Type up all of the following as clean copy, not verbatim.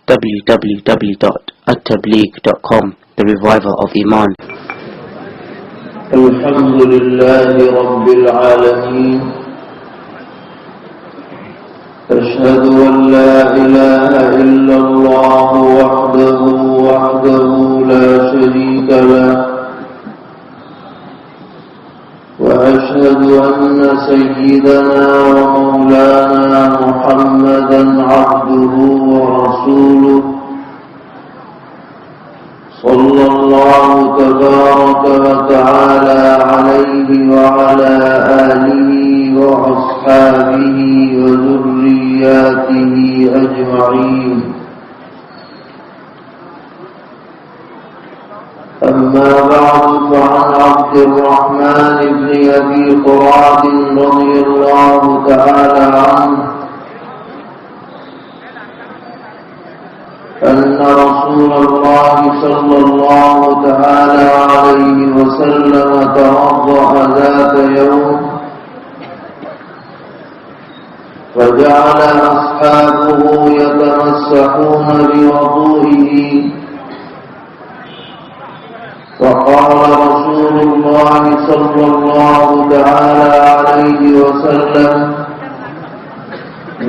www.attableek.com, the reviver of Iman. الحمد لله رب العالمين، أشهد أن لا إله إلا الله وحده لا شريك له، وأشهد أن سيدنا ومولانا محمدا عبده ورسوله، صلى الله تبارك وتعالى عليه وعلى آله وأصحابه وذرياته أجمعين. أما بعد، فعن عبد الرحمن بن أبي قراد رضي الله تعالى عنه أن رسول الله صلى الله تعالى عليه وسلم توضأ ذات يوم، فجعل أصحابه يتمسحون بوضوئه، فقال رسول الله صلى الله تعالى عليه وسلم: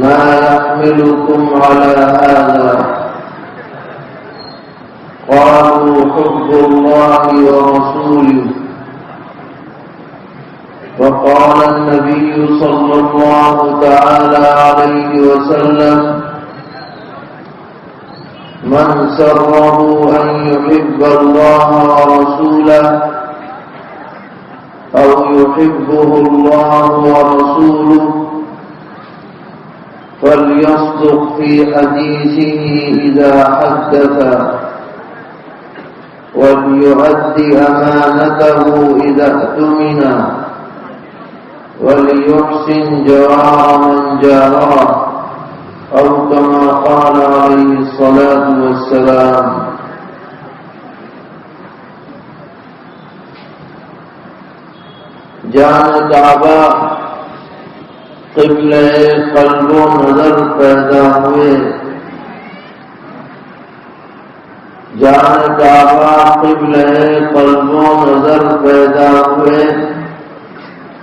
ما يحملكم على هذا؟ قالوا: حب الله ورسوله. فقال النبي صلى الله تعالى عليه وسلم: من سره أن يحب الله ورسوله أو يحبه الله ورسوله فليصدق في حديثه إذا حدث، وليؤد أمانته إذا اؤتمن، وليحسن جوار من جاره، أو كما قال عليه الصلاة والسلام. جان کعبہ قبلہ قلب و نظر پیدا ہوئے، جان کعبہ قبلہ قلب و نظر پیدا ہوئے،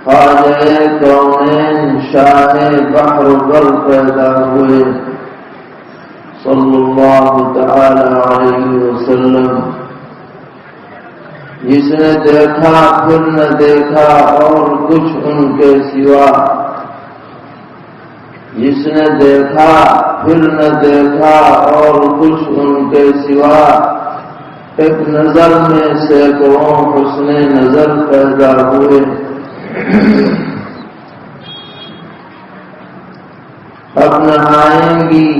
خواجہ کونین شاہ بحر بر پیدا ہوئے، صلی اللہ تعالی علیہ وسلم. جس نے دیکھا پھر نہ دیکھا اور کچھ ان کے سوا، جس نے دیکھا پھر نہ دیکھا اور کچھ ان کے سوا، ایک نظر میں سینکڑوں حسن نظر پیدا ہوئے. اب نہ آئیں گی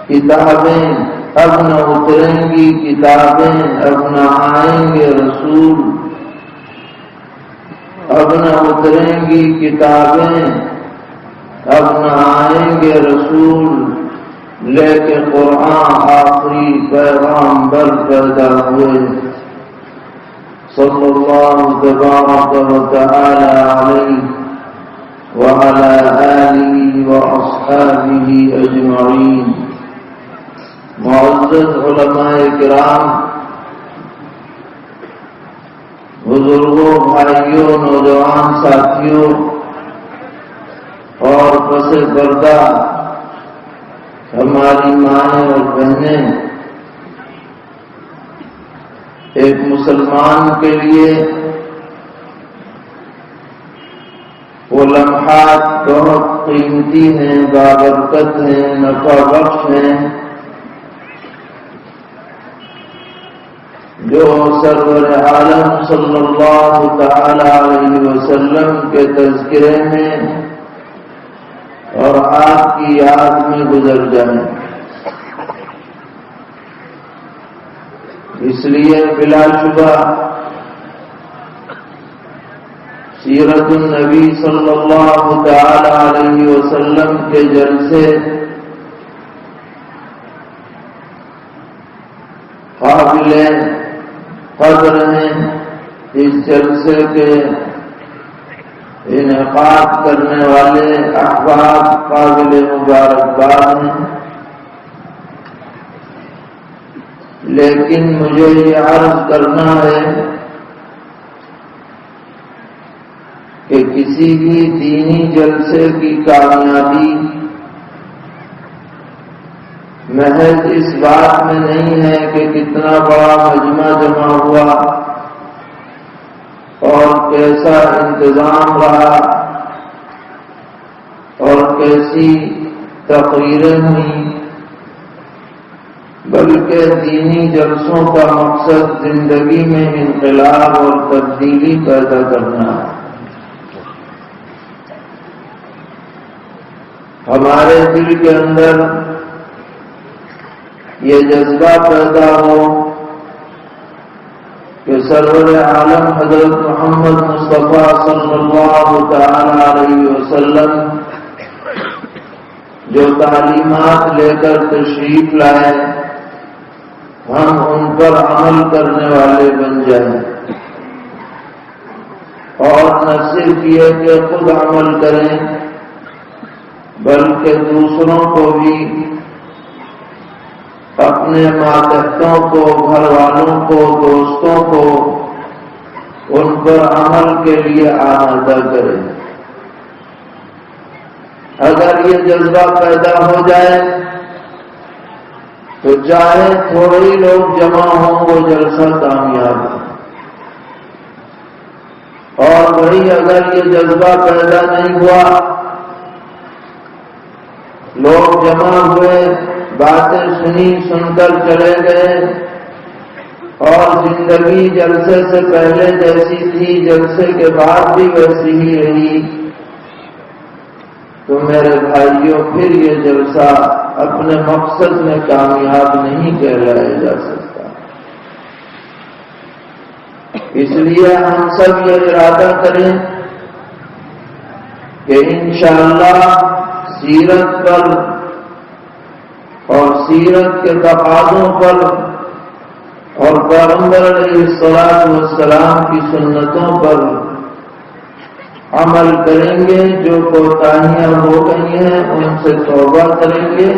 کتابیں، اب نہ اتریں گی کتابیں، اب نہ آئیں گے رسول، اب نہ اتریں گی کتابیں، اب نہ آئیں گے رسول، لے کے قرآن آخری پیغامبر پیدا ہوئے، صلی اللہ تبارک و تعالی علیہ وعلى آله وأصحابه أجمعين. معزز علماء کرام، بزرگوں، بھائیوں، نوجوان ساتھیوں اور پس پردہ ہماری مائیں اور بہنیں، ایک مسلمان کے لیے وہ لمحات بہت قیمتی ہیں، بابرکت ہیں، نفع بخش ہیں، جو سرور عالم صلی اللہ تعالی علیہ وسلم کے تذکرے میں اور آپ کی یاد میں گزر جائیں. اس لیے بلا شبہ سیرت النبی صلی اللہ تعالی علیہ وسلم کے جلسے قابل قدر ہیں. اس جلسے کے انعقاد کرنے والے احباب قابل مبارکباد ہیں. لیکن مجھے یہ عرض کرنا ہے کہ کسی بھی دینی جلسے کی کامیابی محض اس بات میں نہیں ہے کہ کتنا بڑا مجمع جمع ہوا اور کیسا انتظام رہا اور کیسی تقریریں ہوئیں، بلکہ دینی جلسوں کا مقصد زندگی میں انقلاب اور تبدیلی پیدا کرنا ہے۔ ہمارے دل کے اندر یہ جذبہ پیدا ہو کہ سرور عالم حضرت محمد مصطفیٰ صلی اللہ تعالی علیہ وسلم جو تعلیمات لے کر تشریف لائے، ہم ان پر عمل کرنے والے بن جائیں، اور نہ صرف یہ کہ خود عمل کریں بلکہ دوسروں کو بھی، اپنے ماتحتوں کو، گھر والوں کو، دوستوں کو ان پر عمل کے لیے آمادہ کریں۔ اگر یہ جذبہ پیدا ہو جائے تو چاہے تھوڑے ہی لوگ جمع ہوں وہ جلسہ کامیاب ہے، اور وہی اگر یہ جذبہ پیدا نہیں ہوا، لوگ جمع ہوئے، باتیں سنی، سن کر چلے گئے اور زندگی جلسے سے پہلے جیسی تھی جلسے کے بعد بھی ویسی ہی رہی، تو میرے بھائیوں پھر یہ جلسہ اپنے مقصد میں کامیاب نہیں کہلایا جا سکتا۔ اس لیے ہم سب یہ ارادہ کریں کہ انشاءاللہ سیرت پر اور سیرت کے تقاضوں پر اور پیغمبر علیہ السلام کی سنتوں پر عمل کریں گے، جو کوتاہیاں ہو گئی ہیں ان سے توبہ کریں گے،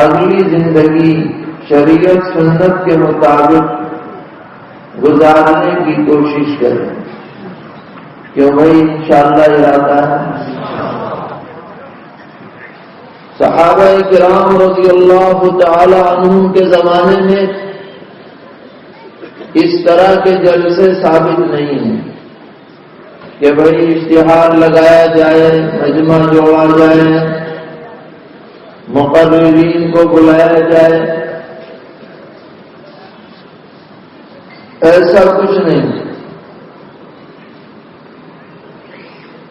اگلی زندگی شریعت سنت کے مطابق گزارنے کی کوشش کریں، کیوں بھائی انشاءاللہ ارادہ ہے۔ صحابہ کرام رضی اللہ تعالی عنہم کے زمانے میں اس طرح کے جلسے ثابت نہیں ہیں کہ بھائی اشتہار لگایا جائے، مجمع جوڑا جائے، مقررین کو بلایا جائے، ایسا کچھ نہیں۔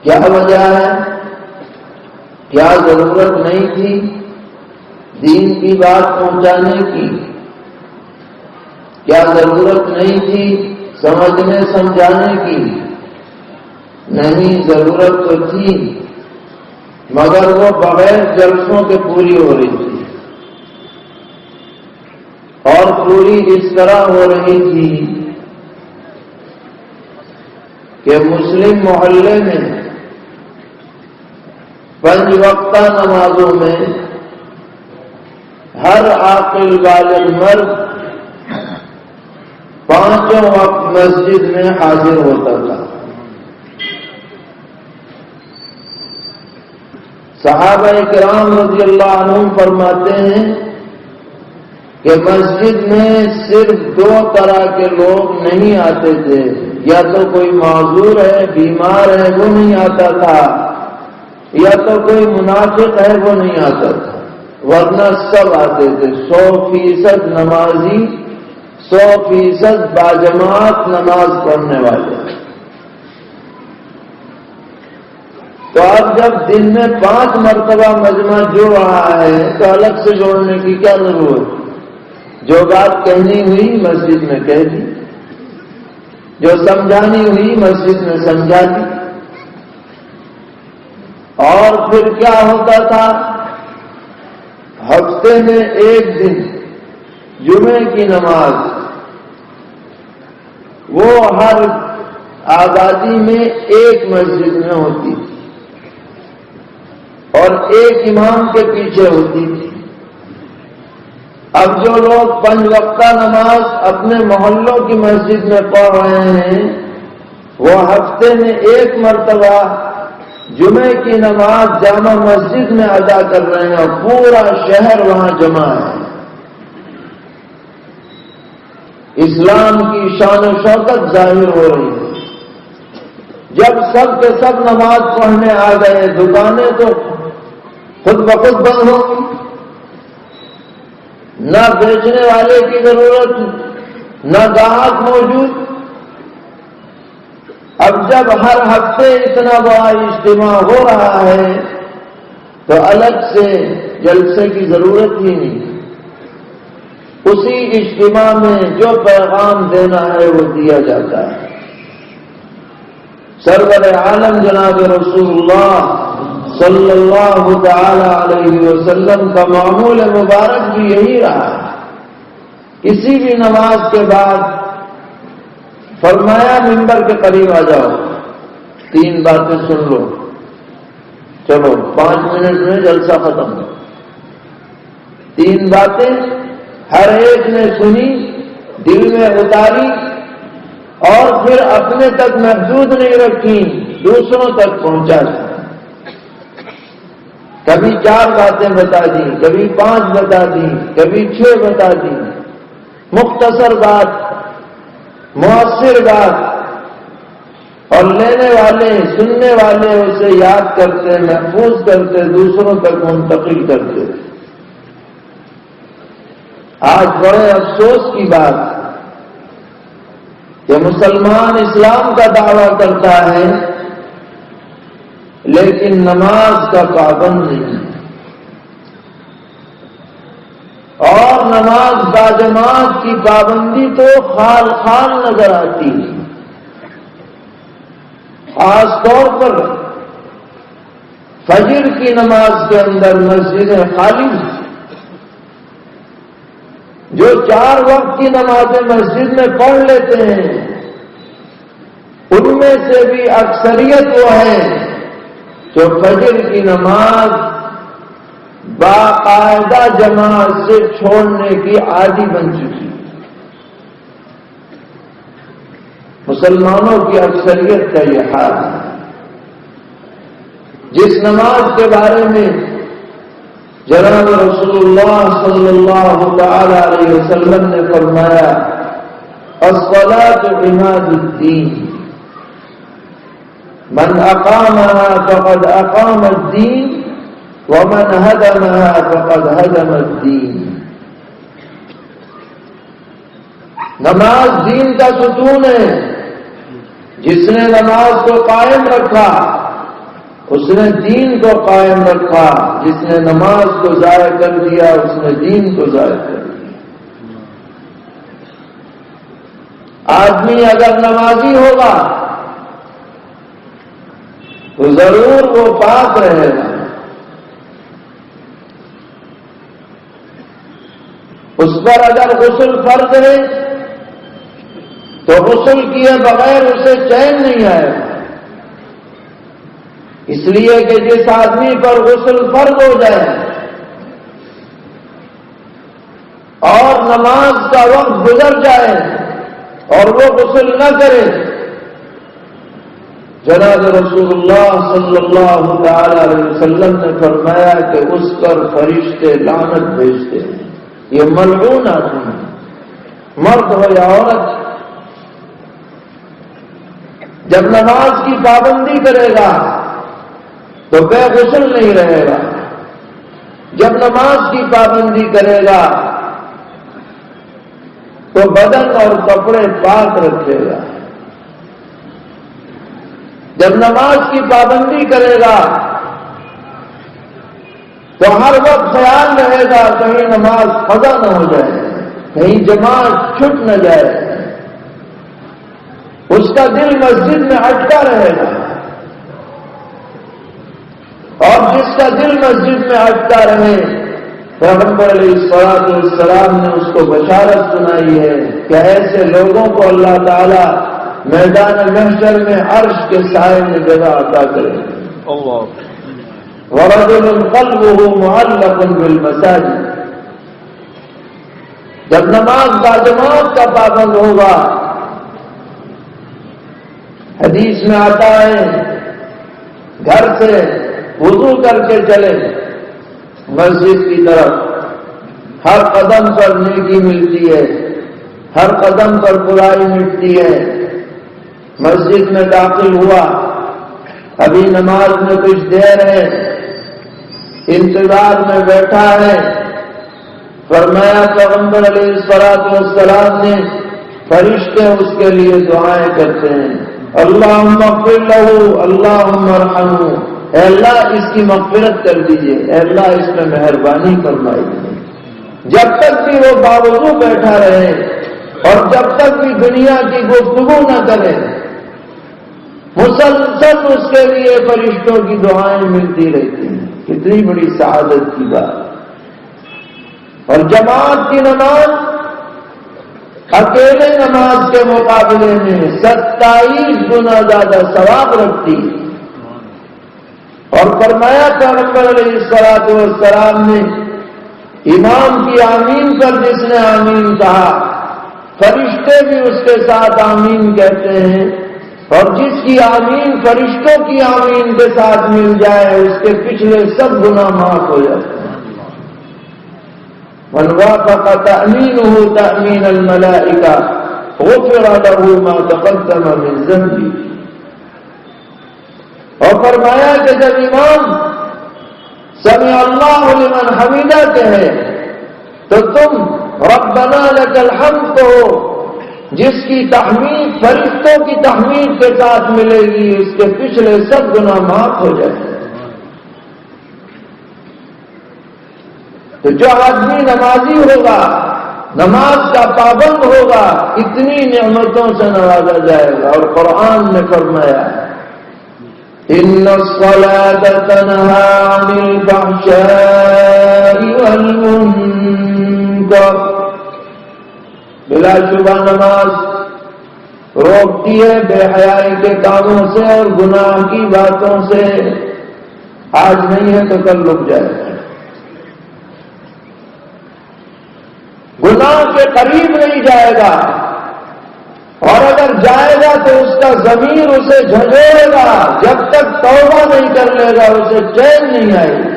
کیا وجہ ہے؟ کیا ضرورت نہیں تھی دین کی بات پہنچانے کی؟ کیا ضرورت نہیں تھی سمجھنے سمجھانے کی؟ نہیں، ضرورت تو تھی، مگر وہ بغیر جلسوں کے پوری ہو رہی تھی، اور پوری اس طرح ہو رہی تھی کہ مسلم محلے میں 5 وقتہ نمازوں میں ہر عاقل بالغ مرد 5 وقت مسجد میں حاضر ہوتا تھا۔ صحابہ کرام رضی اللہ عنہم فرماتے ہیں کہ مسجد میں صرف 2 طرح کے لوگ نہیں آتے تھے، یا تو کوئی معذور ہے، بیمار ہے، وہ نہیں آتا تھا، یا تو کوئی منافق ہے، وہ نہیں آتا تھا، ورنہ سب آتے تھے۔ 100% نمازی، 100% باجماعت نماز پڑھنے والے۔ تو اب جب دن میں 5 مرتبہ مجمع جڑ رہا ہے تو الگ سے جوڑنے کی کیا ضرورت؟ جو بات کہنی ہوئی مسجد میں کہہ دی، جو سمجھانی ہوئی مسجد میں سمجھا دی۔ اور پھر کیا ہوتا تھا؟ ہفتے میں 1 دن جمعے کی نماز وہ ہر آبادی میں 1 مسجد میں ہوتی تھی اور 1 امام کے پیچھے ہوتی تھی۔ اب جو لوگ 5 وقتہ نماز اپنے محلوں کی مسجد میں پڑھ رہے ہیں وہ ہفتے میں 1 مرتبہ جمعے کی نماز جامع مسجد میں ادا کر رہے ہیں اور پورا شہر وہاں جمع ہے۔ اسلام کی شان و شوکت ظاہر ہو رہی ہے۔ جب سب کے سب نماز پڑھنے آ گئے دکانیں تو خود بخود بند ہو گئی، نہ بیچنے والے کی ضرورت نہ گاہک موجود۔ اب جب ہر ہفتے اتنا بڑا اجتماع ہو رہا ہے تو الگ سے جلسے کی ضرورت ہی نہیں، اسی اجتماع میں جو پیغام دینا ہے وہ دیا جاتا ہے۔ سرور عالم جناب رسول اللہ صلی اللہ تعالی علیہ وسلم کا معمول مبارک بھی یہی رہا ہے۔ کسی بھی نماز کے بعد فرمایا منبر کے قریب آ جاؤ، 3 باتیں سن لو، چلو 5 منٹ میں جلسہ ختم ہو۔ 3 باتیں ہر ایک نے سنی، دل میں اتاری اور پھر اپنے تک محدود نہیں رکھی، دوسروں تک پہنچا دی۔ کبھی 4 باتیں بتا دی، کبھی 5 بتا دی، کبھی 6 بتا دی۔ مختصر بات، مؤثر بات، اور لینے والے سننے والے اسے یاد کرتے، محفوظ کرتے، دوسروں تک منتقل کرتے۔ آج بڑے افسوس کی بات کہ مسلمان اسلام کا دعویٰ کرتا ہے لیکن نماز کا پابند نہیں، اور نماز باجماعت کی پابندی تو خال خال نظر آتی ہے۔ خاص طور پر فجر کی نماز کے اندر مسجدیں خالی ہیں۔ جو 4 وقت کی نمازیں مسجد میں پڑھ لیتے ہیں ان میں سے بھی اکثریت وہ ہے جو فجر کی نماز باقاعدہ جماعت سے چھوڑنے کی عادی بن چکی۔ مسلمانوں کی اکثریت کا یہ حال ہے۔ جس نماز کے بارے میں جناب رسول اللہ صلی اللہ تعالی علیہ وسلم نے فرمایا الصلاۃ عماد الدین، من اقامها فقد اقام الدین ومن هدمها فقد هدم الدین۔ نماز دین کا ستون ہے، جس نے نماز کو قائم رکھا اس نے دین کو قائم رکھا، جس نے نماز کو ضائع کر دیا اس نے دین کو ضائع کر دیا۔ آدمی اگر نمازی ہوگا تو ضرور وہ پاک رہے گا، اس پر اگر غسل فرض ہے تو غسل کیے بغیر اسے چین نہیں آئے گا، اس لیے کہ جس آدمی پر غسل فرض ہو جائے اور نماز کا وقت گزر جائے اور وہ غسل نہ کرے، جناب رسول اللہ صلی اللہ تعالی علیہ وسلم نے فرمایا کہ اس پر فرشتے لعنت بھیجتے ہیں۔ یہ ملعون آدمی ہے، مرد ہو یا عورت، جب نماز کی پابندی کرے گا تو بے غسل نہیں رہے گا، جب نماز کی پابندی کرے گا تو بدن اور کپڑے پاک رکھے گا، جب نماز کی پابندی کرے گا تو ہر وقت خیال رہے گا کہیں نماز قضا نہ ہو جائے، کہیں جماعت چھٹ نہ جائے، اس کا دل مسجد میں اٹکا رہے گا، اور جس کا دل مسجد میں اٹکا رہے پیغمبر علیہ الصلوۃ والسلام نے اس کو بشارت سنائی ہے کہ ایسے لوگوں کو اللہ تعالی میدان محشر میں عرش کے سائے میں جگہ عطا کرے گا۔ وَرَجُلٌ قَلْبُهُ مُعَلَّقٌ بِالْمَسَاجِدِ، جب نماز باجماعت کا پابند ہوگا، حدیث میں آتا ہے گھر سے وضو کر کے چلے مسجد کی طرف، ہر قدم پر نیکی ملتی ہے، ہر قدم پر برائی مٹتی ہے۔ مسجد میں داخل ہوا، ابھی نماز میں کچھ دیر ہے، انتظار میں بیٹھا ہے، فرمایا پیغمبر علیہ الصلوۃ والسلام نے فرشتے اس کے لیے دعائیں کرتے ہیں، اللہم اغفر لہ اللہم ارحمہ، اے اللہ اس کی مغفرت کر دیجئے، اے اللہ اس میں مہربانی فرمائیے۔ جب تک بھی وہ باوضو بیٹھا رہے اور جب تک بھی دنیا کی گفتگو نہ کرے، مسلسل اس کے لیے فرشتوں کی دعائیں ملتی رہتی ہیں۔ کتنی بڑی سعادت کی بات۔ اور جماعت کی نماز اکیلے نماز کے مقابلے میں 27 گنا زیادہ ثواب رکھتی ہے۔ اور فرمایا پیغمبر علیہ الصلوۃ والسلام نے، امام کی آمین پر جس نے آمین کہا، فرشتے بھی اس کے ساتھ آمین کہتے ہیں، اور جس کی آمین فرشتوں کی آمین کے ساتھ مل جائے اس کے پچھلے سب گناہ معاف ہو جاتے ہیں۔ من وافق تأمینہ تأمین الملائکہ غفر لہ ما تقدم من ذنبہ۔ اور فرمایا کہ جب امام سمع اللہ لمن حمیدہ کہے تو تم ربنا لک الحمد کہو، جس کی تحمید فرشتوں کی تحمید کے ساتھ ملے گی اس کے پچھلے سب گناہ معاف ہو جائیں گے۔ تو جو آدمی نمازی ہوگا، نماز کا پابند ہوگا، اتنی نعمتوں سے نوازا جائے گا۔ اور قرآن نے فرمایا ان الصلاۃ تنہی عن الفحشاء والمنکر، بلا شبہ نماز روکتی ہے بے حیائی کے کاموں سے اور گناہ کی باتوں سے۔ آج نہیں ہے تو کل رک جائے گا، گناہ کے قریب نہیں جائے گا، اور اگر جائے گا تو اس کا ضمیر اسے جھنجھوڑے گا، جب تک توبہ نہیں کر لے گا اسے چین نہیں آئے گی۔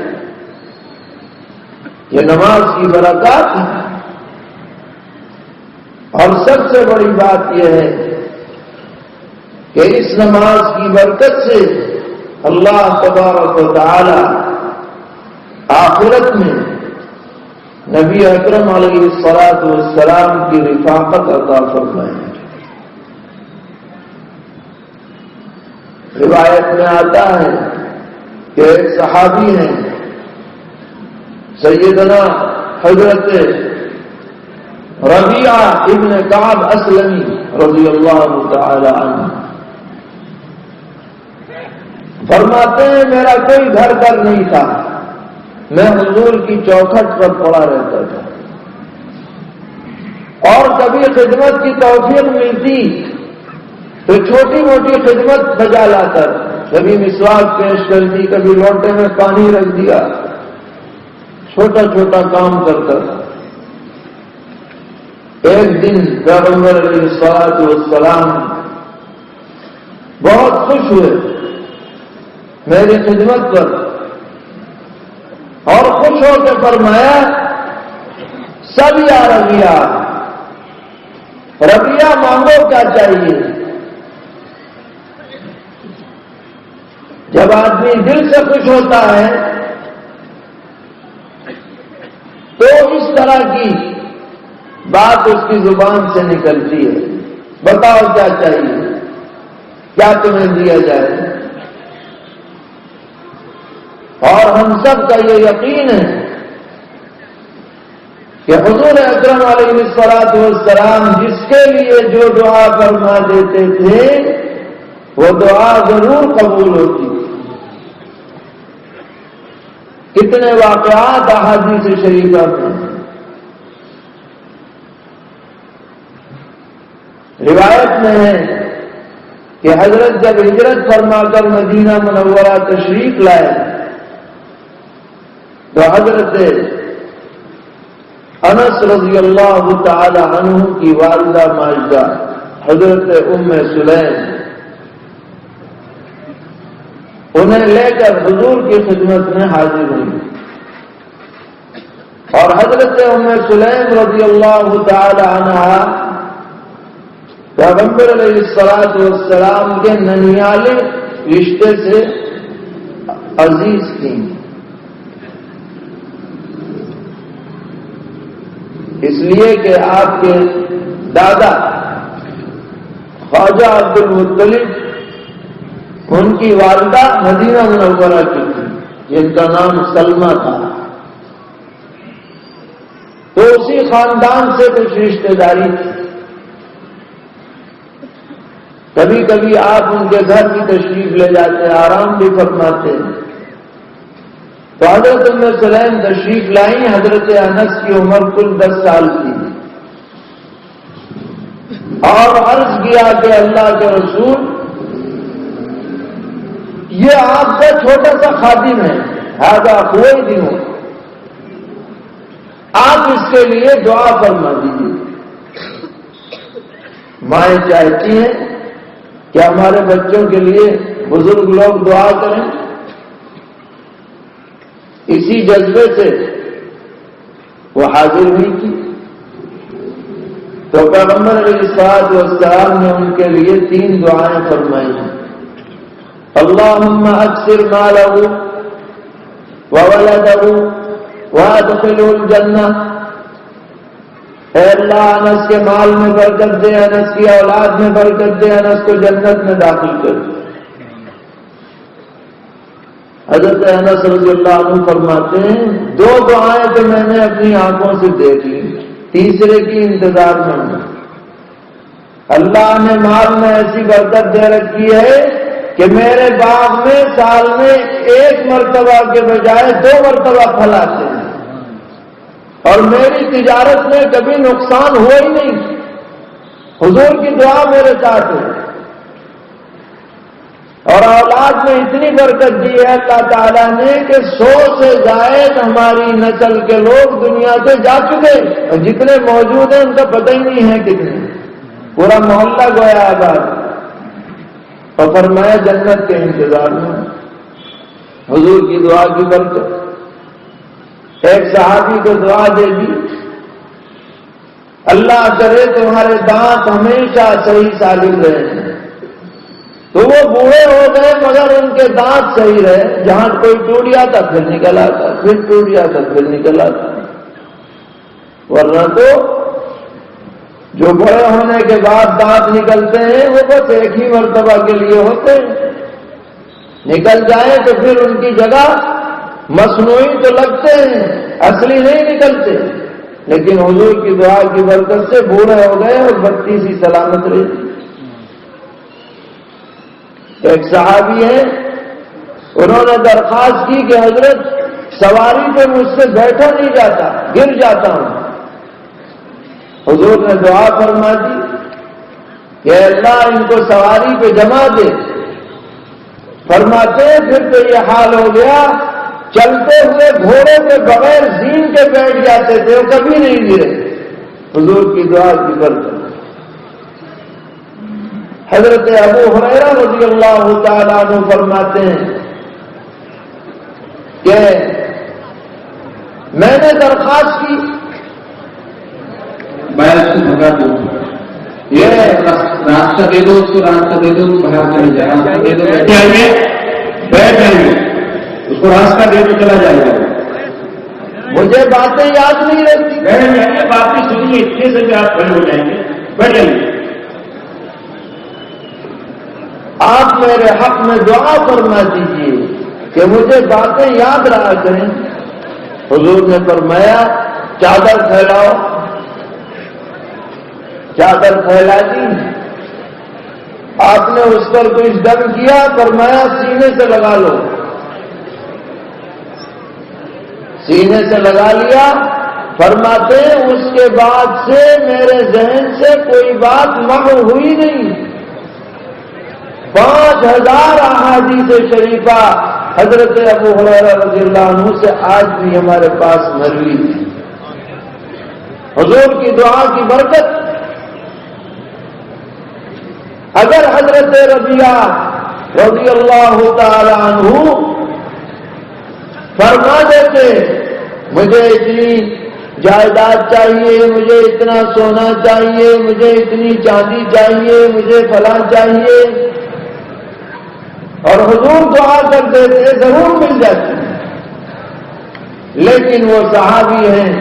یہ نماز کی برکات ہے۔ اور سب سے بڑی بات یہ ہے کہ اس نماز کی برکت سے اللہ تبارک و تعالی آخرت میں نبی اکرم علیہ الصلوۃ والسلام کی رفاقت عطا فرمائیں گے۔ روایت میں آتا ہے کہ ایک صحابی ہیں سیدنا حضرت ربیعہ ابن کعب اسلمی رضی اللہ تعالی عنہ، فرماتے ہیں میرا کوئی گھر در نہیں تھا، میں حضور کی چوکھٹ پر پڑا رہتا تھا، اور کبھی خدمت کی توفیق ملتی تو چھوٹی موٹی خدمت بجا لاتا، کبھی مسواک پیش کر دی، کبھی لوٹے میں پانی رکھ دیا، چھوٹا چھوٹا کام کرتا تھا۔ ایک دن پیغمبر علیہ الصلوۃ والسلام بہت خوش ہوئے میری خدمت پر، اور خوش ہو کے فرمایا سب یا ربیعہ، ربیعہ مانگو کیا چاہیے۔ جب آدمی دل سے خوش ہوتا ہے تو اس طرح کی بات اس کی زبان سے نکلتی ہے، بتاؤ کیا چاہیے، کیا تمہیں دیا جائے۔ اور ہم سب کا یہ یقین ہے کہ حضور اکرم علیہ الصلوۃ والسلام جس کے لیے جو دعا فرما دیتے تھے وہ دعا ضرور قبول ہوتی۔ کتنے واقعات احادیث شریفہ میں، روایت میں ہے کہ حضرت جب ہجرت فرما کر مدینہ منورہ تشریف لائے تو حضرت انس رضی اللہ تعالی عنہ کی والدہ ماجدہ حضرت ام سلیم انہیں لے کر حضور کی خدمت میں حاضر ہوئی، اور حضرت ام سلیم رضی اللہ تعالی عنہا پیغمبر علیہ الصلوۃ والسلام کے ننیالے رشتے سے عزیز تھیں، اس لیے کہ آپ کے دادا خواجہ عبد المطلب ان کی والدہ مدینہ منورہ کی تھی جن کا نام سلمہ تھا، تو اسی خاندان سے کچھ رشتہ داری تھی۔ کبھی کبھی آپ ان کے گھر بھی تشریف لے جاتے، آرام بھی فرماتے۔ تو حضرت ام سلیم تشریف لائیں، حضرت انس کی عمر کل 10 سال تھی، اور عرض کیا کہ اللہ کے رسول، یہ آپ کا چھوٹا سا خادم ہے، ہذا کوئی دن ہو، آپ اس کے لیے دعا فرما دیجیے۔ مائیں چاہتی ہیں کہ ہمارے بچوں کے لیے بزرگ لوگ دعا کریں، اسی جذبے سے وہ حاضر ہوئی تھی۔ تو پیغمبر علیہ الصلوۃ والسلام نے ان کے لیے 3 دعائیں فرمائی ہیں۔ اللہم اکثر مالہ وولدہ وادخلہ الجنہ، اے اللہ انس کے مال میں برکت دے، انس کی اولاد میں برکت دے، انس کو جنت میں داخل کر دے۔ حضرت انس رضی اللہ عنہ فرماتے ہیں 2 دعائیں تو میں نے اپنی آنکھوں سے دیکھ لی، تیسرے کی انتظار میں ہوں۔ اللہ نے مال میں ایسی برکت دے رکھی ہے کہ میرے باغ میں سال میں 1 مرتبہ کے بجائے 2 مرتبہ پھل آتے ہیں، اور میری تجارت میں کبھی نقصان ہوا ہی نہیں۔ حضور کی دعا میرے ساتھ ہے، اور اولاد میں اتنی برکت دی ہے اللہ تعالیٰ نے کہ 100 سے زائد ہماری نسل کے لوگ دنیا سے جا چکے، اور جتنے موجود ہیں ان کا پتہ ہی نہیں ہے کتنے، پورا محلہ گویا آباد۔ اور فرمایا جنت کے انتظار میں، حضور کی دعا کی برکت۔ ایک صحابی کو دعا دے دی، اللہ کرے تمہارے دانت ہمیشہ صحیح سالم رہے، تو وہ بوڑھے ہو گئے مگر ان کے دانت صحیح رہے، جہاں کوئی ٹوٹ جاتا پھر نکل آتا، پھر ٹوٹ جاتا پھر نکل آتا۔ ورنہ تو جو بڑے ہونے کے بعد دانت نکلتے ہیں وہ بس ایک ہی مرتبہ کے لیے ہوتے ہیں، نکل جائیں تو پھر ان کی جگہ مصنوعی تو لگتے ہیں، اصلی نہیں نکلتے۔ لیکن حضور کی دعا کی برکت سے بوڑھے ہو گئے اور 32 ہی سلامت رہے۔ ایک صحابی ہے، انہوں نے درخواست کی کہ حضرت سواری پہ مجھ سے بیٹھا نہیں جاتا، گر جاتا ہوں۔ حضور نے دعا فرما دی کہ اللہ ان کو سواری پہ جما دے۔ فرماتے پھر تو یہ حال ہو گیا، چلتے ہوئے گھوڑے پہ بغیر زین کے بیٹھ جاتے تھے، وہ کبھی نہیں گرے، حضور کی دعا کی برکت۔ حضرت ابو ہریرہ رضی اللہ تعالیٰ عنہ فرماتے ہیں کہ میں نے درخواست کی، میں اس کو بھگا دوں، یہ راستہ دے دو، اس کو راستہ دے دو، باہر چلے جائے، راستہ دے دو، بیٹھ جائیں گے، اس کو راستہ دے دو چلا جائے گا۔ مجھے باتیں یاد نہیں رہتی، باتیں سنیے، اتنے سے بھی آپ کھڑے ہو جائیں گے، بیٹھ جائیں گے۔ آپ میرے حق میں دعا فرما دیجیے کہ مجھے باتیں یاد رہا کریں۔ حضور نے فرمایا چادر پھیلاؤ، چادر پھیلا دی۔ آپ نے اس پر کچھ دم کیا، فرمایا سینے سے لگا لو، سینے سے لگا لیا۔ فرماتے اس کے بعد سے میرے ذہن سے کوئی بات محو ہوئی نہیں۔ 5000 احادیث شریفہ حضرت ابو ہریرہ رضی اللہ عنہ سے آج بھی ہمارے پاس مروی ہے۔ حضور کی دعا کی برکت اگر حضرت ربیعہ رضی اللہ تعالی عنہ فرما دیتے مجھے اتنی جائیداد چاہیے، مجھے اتنا سونا چاہیے، مجھے اتنی چاندی چاہیے، مجھے فلاں چاہیے، اور حضور دعا کر دیتے ضرور مل جاتی، لیکن وہ صحابی ہیں،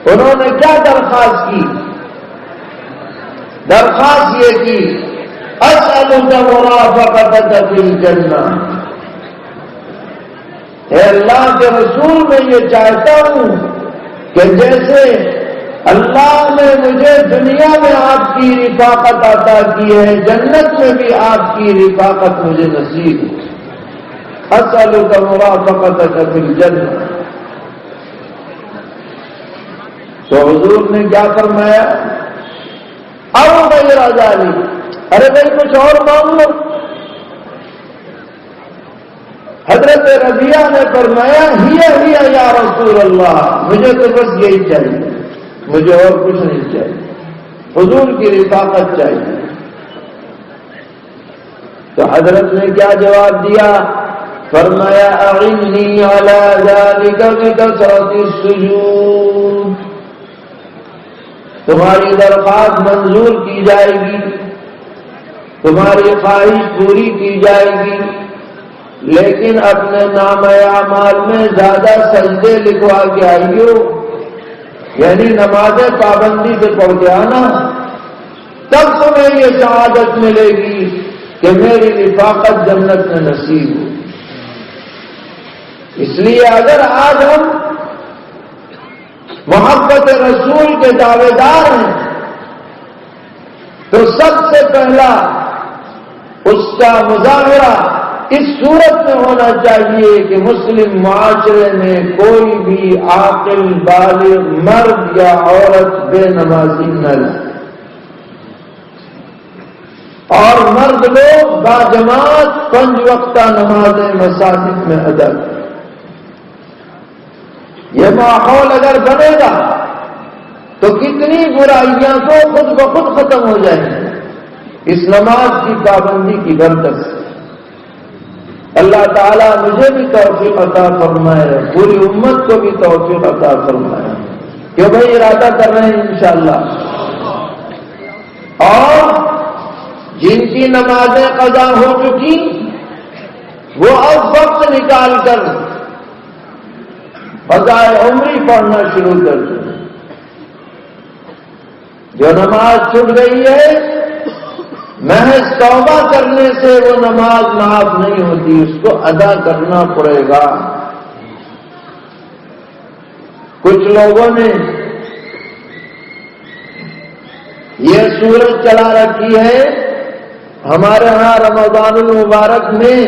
انہوں نے کیا درخواست کی؟ درخواست یہ کی اسألک مرافقتک فی الجنہ، اے اللہ کے رسول میں یہ چاہتا ہوں کہ جیسے اللہ نے مجھے دنیا میں آپ کی رفاقت عطا کی ہے، جنت میں بھی آپ کی رفاقت مجھے نصیب ہو۔ اسألک مرافقتک فی الجنہ۔ تو حضور نے کیا فرمایا؟ او غیر ذالک، ارے بھائی کچھ اور مانگ لو۔ حضرت ربیعہ نے فرمایا ہی یا رسول اللہ، مجھے تو بس یہی چاہیے، مجھے اور کچھ نہیں چاہیے، حضور کی رفاقت چاہیے۔ تو حضرت نے کیا جواب دیا؟ فرمایا اعنی علی ذلک بکثرۃ السجود، تمہاری درخواست منظور کی جائے گی، تمہاری خواہش پوری کی جائے گی، لیکن اپنے نام اعمال میں زیادہ سجدے لکھوا کے آئیو، یعنی نماز پابندی سے پڑھ کے آنا، تب تمہیں یہ سعادت ملے گی کہ میری رفاقت جنت میں نصیب ہو۔ اس لیے اگر آج ہم محبت رسول کے دعوے دار ہیں تو سب سے پہلا اس کا مظاہرہ اس صورت میں ہونا چاہیے کہ مسلم معاشرے میں کوئی بھی عاقل بالغ مرد یا عورت بے نمازی نہ رہے، اور مرد لوگ باجماعت 5 وقتہ نمازیں مساجد میں ادا کریں۔ یہ ماحول اگر بنے گا تو کتنی برائیاں تو خود بخود ختم ہو جائیں گی اس نماز کی پابندی کی برکت سے۔ اللہ تعالیٰ مجھے بھی توفیق عطا فرمائے، پوری امت کو بھی توفیق عطا فرمائے، کہ بھائی ارادہ کر رہے ہیں انشاءاللہ۔ اور جن کی نمازیں قضا ہو چکی وہ اب وقت نکال کر قضائے عمری پڑھنا شروع کر دیں۔ جو نماز چھوٹ گئی ہے محض توبہ کرنے سے وہ نماز معاف نہیں ہوتی، اس کو ادا کرنا پڑے گا۔ کچھ لوگوں نے یہ صورت چلا رکھی ہے، ہمارے ہاں رمضان المبارک میں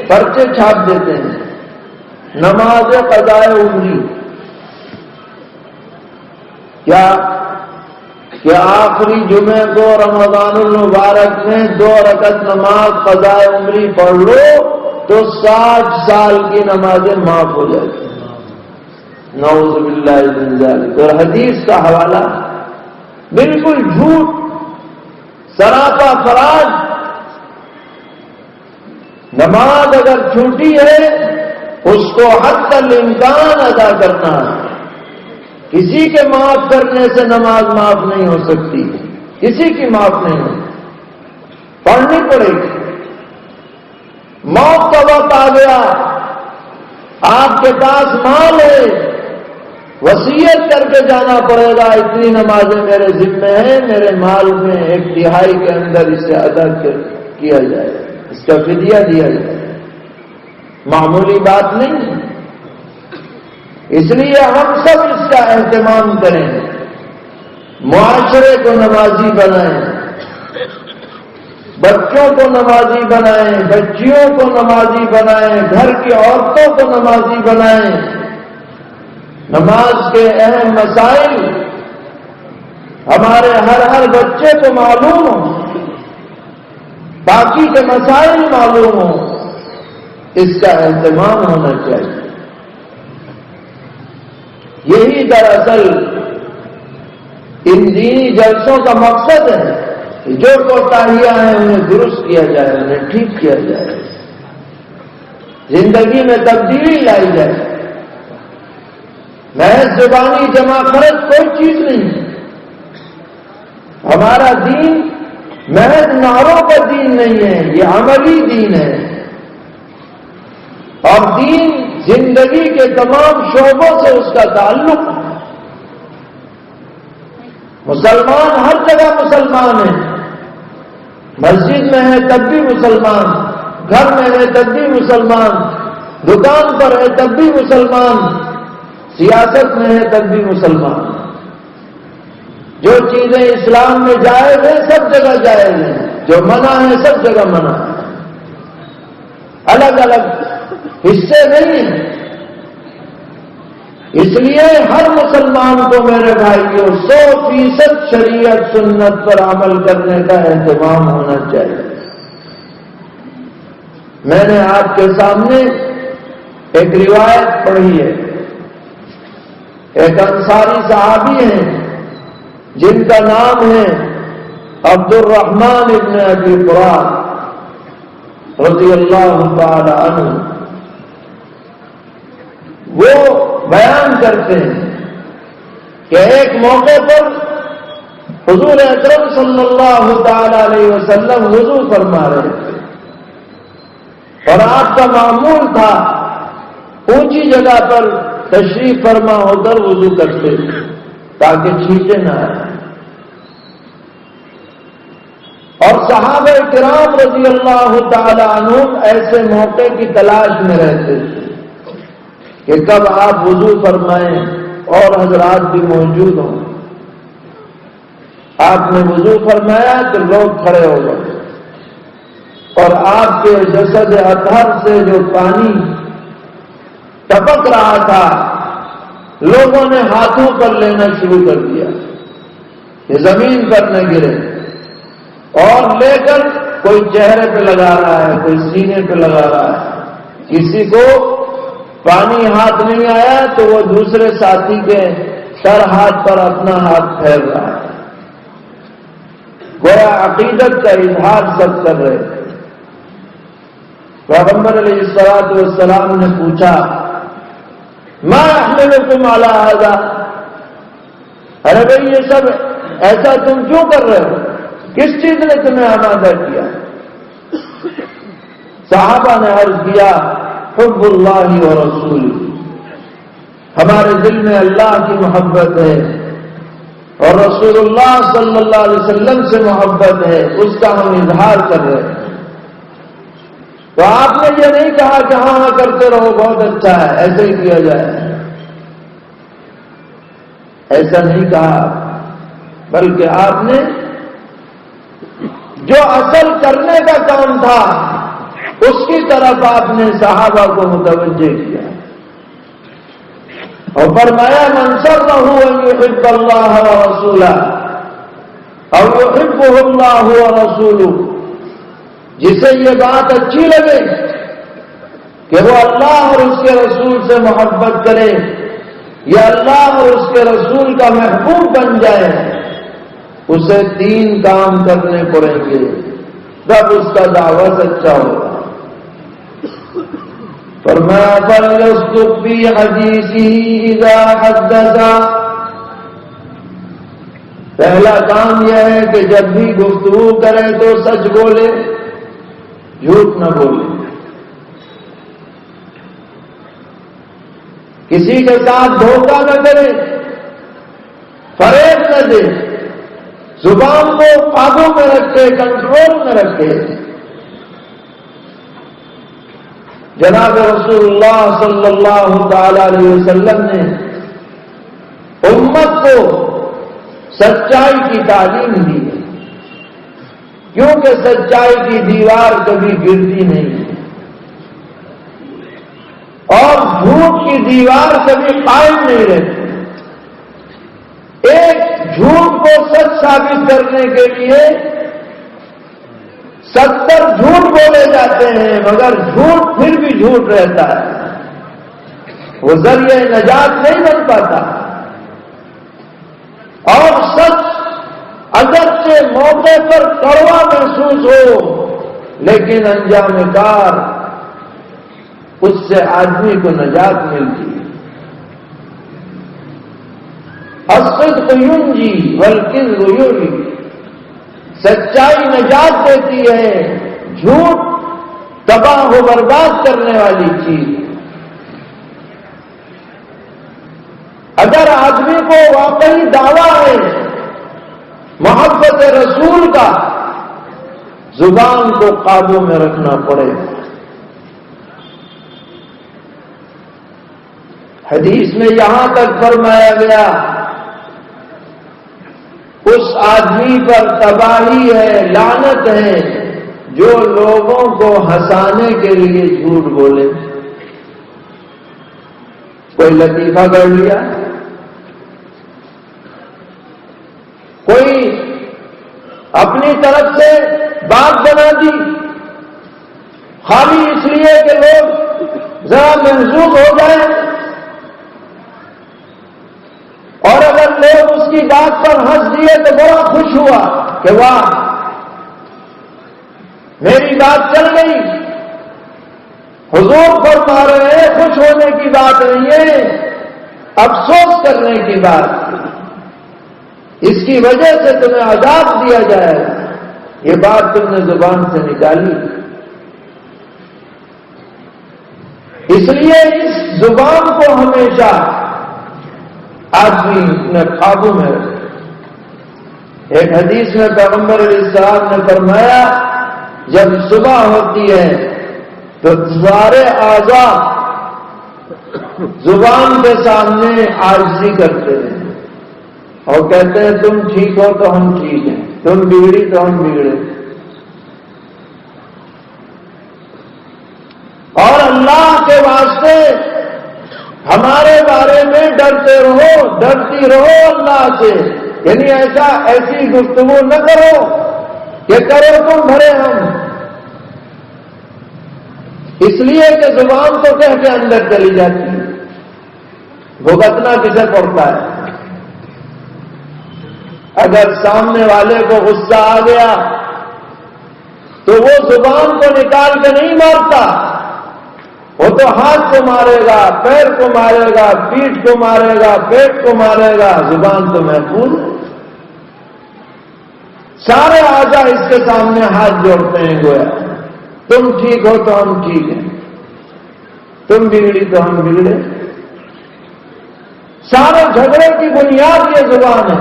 پرچے چھاپ دیتے ہیں نماز قضاء عمری، کیا کہ آخری جمعے کو رمضان المبارک میں 2 رکعت نماز قضاء عمری پڑھ لو تو 60 سال کی نمازیں معاف ہو جاتی ہیں۔ نعوذ باللہ من ذالک۔ اور حدیث کا حوالہ بالکل جھوٹ، سراپا فراز۔ نماز اگر چھوٹی ہے اس کو حتی الامکان ادا کرنا ہے، کسی کے معاف کرنے سے نماز معاف نہیں ہو سکتی، کسی کی معاف نہیں ہو، پڑھنی پڑے گی۔ موت کا وقت آ گیا، آپ کے پاس مال ہے، وصیت کر کے جانا پڑے گا، اتنی نمازیں میرے ذمے ہیں، میرے مال میں 1/3 کے اندر اسے ادا کیا جائے، اس کا فدیہ دیا جائے، معمولی بات نہیں۔ اس لیے ہم سب اس کا اہتمام کریں، معاشرے کو نمازی بنائیں، بچوں کو نمازی بنائیں، بچیوں کو نمازی بنائیں، گھر کی عورتوں کو نمازی بنائیں، نماز کے اہم مسائل ہمارے ہر بچے کو معلوم ہوں، باقی کے مسائل معلوم ہوں، اس کا اہتمام ہونا چاہیے۔ یہی دراصل ان دینی جلسوں کا مقصد ہے کہ جو کوتاہیاں ہیں انہیں درست کیا جائے، انہیں ٹھیک کیا جائے، زندگی میں تبدیلی لائی جائے۔ محض زبانی جمع خرچ کوئی چیز نہیں ہے۔ ہمارا دین محض نعروں کا دین نہیں ہے، یہ عملی دین ہے، اور دین زندگی کے تمام شعبوں سے اس کا تعلق ہے۔ مسلمان ہر جگہ مسلمان ہے، مسجد میں ہے تب بھی مسلمان، گھر میں ہے تب بھی مسلمان، دکان پر ہے تب بھی مسلمان، سیاست میں ہے تب بھی مسلمان۔ جو چیزیں اسلام میں جائز ہیں سب جگہ جائز ہیں، جو منع ہے سب جگہ منع ہے، الگ الگ حصے نہیں ہیں۔ اس لیے ہر مسلمان کو میرے بھائیوں 100% شریعت سنت پر عمل کرنے کا اہتمام ہونا چاہیے۔ میں نے آپ کے سامنے ایک روایت پڑھی ہے، ایک انصاری صحابی ہیں جن کا نام ہے عبد الرحمن ابن ابی قراد رضی اللہ تعالی عنہ۔ وہ بیان کرتے ہیں کہ ایک موقع پر حضور اکرم صلی اللہ تعالی علیہ وسلم وضو فرما رہے تھے، اور آپ کا معمول تھا اونچی جگہ پر تشریف فرما ہو کر وضو کرتے تاکہ چھینٹے نہ آئے، اور صحابہ کرام رضی اللہ تعالی عنہم ایسے موقع کی تلاش میں رہتے تھے کہ کب آپ وضو فرمائیں اور حضرات بھی موجود ہوں۔ آپ نے وضو فرمایا تو لوگ کھڑے ہو گئے، اور آپ کے جسد اطہر سے جو پانی ٹپک رہا تھا لوگوں نے ہاتھوں پر لینا شروع کر دیا کہ زمین پر نہ گرے، اور لے کر کوئی چہرے پہ لگا رہا ہے، کوئی سینے پہ لگا رہا ہے۔ کسی کو پانی ہاتھ نہیں آیا تو وہ دوسرے ساتھی کے سر ہاتھ پر اپنا ہاتھ پھیر رہا ہے، گویا عقیدت کا اظہار سب کر رہے تھے۔ پیغمبر علیہ الصلوۃ والسلام نے پوچھا ما يحملكم على هذا، ارے بھائی یہ سب ایسا تم کیوں کر رہے ہو، کس چیز نے تمہیں آمادہ کیا؟ صحابہ نے عرض کیا حب اللہ و رسول، ہمارے دل میں اللہ کی محبت ہے اور رسول اللہ صلی اللہ علیہ وسلم سے محبت ہے، اس کا ہم اظہار کر رہے ہیں۔ تو آپ نے یہ نہیں کہا کہ ہاں ہاں کرتے رہو بہت اچھا ہے ایسے ہی کیا جائے، ایسا نہیں کہا، بلکہ آپ نے جو اصل کرنے کا کام تھا اس کی طرف آپ نے صحابہ کو متوجہ کیا، اور فرمایا من سرہ ان یحب اللہ ورسولہ او یحبہ اللہ ورسولہ، جسے یہ بات اچھی لگے کہ وہ اللہ اور اس کے رسول سے محبت کرے، یا اللہ اور اس کے رسول کا محبوب بن جائے، اسے 3 کام کرنے پڑیں گے تب اس کا دعویٰ سچا ہوگا۔ فرمایا فَلْيَصْدُقْ فِي حَدِيثِهِ إِذَا حَدَّثَ، پہلا کام یہ ہے کہ جب بھی گفتگو کرے تو سچ بولے، جھوٹ نہ بولے، کسی کے ساتھ دھوکہ نہ کرے، فریب نہ دے، زبان کو قابو میں رکھے، کنٹرول میں رکھے۔ جناب رسول اللہ صلی اللہ تعالی علیہ وسلم نے امت کو سچائی کی تعلیم دی ہے، کیونکہ سچائی کی دیوار کبھی گرتی نہیں ہے، اور جھوٹ کی دیوار کبھی قائم نہیں رہتی۔ ایک جھوٹ کو سچ ثابت کرنے کے لیے 70 جھوٹ بولے جاتے ہیں، مگر جھوٹ پھر بھی جھوٹ رہتا ہے، وہ ذریعہ نجات نہیں بن پاتا، اور سچ کے موقع پر کڑوا محسوس ہو، لیکن انجام کار اس سے آدمی کو نجات ملتی ہے۔ الصدق ینجی والکذب یغوی، سچائی نجات دیتی ہے، جھوٹ تباہ و برباد کرنے والی چیز۔ اگر آدمی کو واقعی دعویٰ ہے محبت رسول کا، زبان کو قابو میں رکھنا پڑے گا۔ حدیث میں یہاں تک فرمایا گیا اس آدمی پر تباہی ہے، لعنت ہے جو لوگوں کو ہنسانے کے لیے جھوٹ بولے۔ کوئی لطیفہ کر لیا، کوئی اپنی طرف سے بات بنا دی، خالی اس لیے کہ لوگ ذرا محظوظ ہو جائیں، اور اگر لوگ اس کی بات پر ہنس دیے تو بڑا خوش ہوا کہ واہ میری بات چل گئی۔ حضور فرما رہے ہیں خوش ہونے کی بات نہیں ہے، افسوس کرنے کی بات، اس کی وجہ سے تمہیں عذاب دیا جائے گا۔ یہ بات تم نے زبان سے نکالی، اس لیے اس زبان کو ہمیشہ آدمی نے قابو میں رکھے۔ ایک حدیث میں پیغمبر علیہ السلام نے فرمایا جب صبح ہوتی ہے تو سارے اعضاء زبان کے سامنے عاجزی کرتے ہیں اور کہتے ہیں تم ٹھیک ہو تو ہم ٹھیک ہیں، تم بگڑی تو ہم بگڑے۔ اور اللہ کے واسطے ہمارے بارے میں ڈرتے رہو، ڈرتی رہو اللہ سے، یعنی ایسی گفتگو نہ کرو کہ کرو تم بھرے ہم، اس لیے کہ زبان تو کہہ کے اندر چلی جاتی ہے، بھگتنا کسے پڑتا ہے؟ اگر سامنے والے کو غصہ آ گیا تو وہ زبان کو نکال کے نہیں مارتا، وہ تو ہاتھ کو مارے گا، پیر کو مارے گا، پیٹھ کو مارے گا، پیٹ کو مارے گا، زبان تو محفوظ ہے۔ سارے اعضاء اس کے سامنے ہاتھ جوڑتے ہیں، گویا تم ٹھیک ہو تو ہم ٹھیک ہیں، تم بگڑی تو ہم بگڑے۔ سارے جھگڑے کی بنیاد یہ زبان ہے۔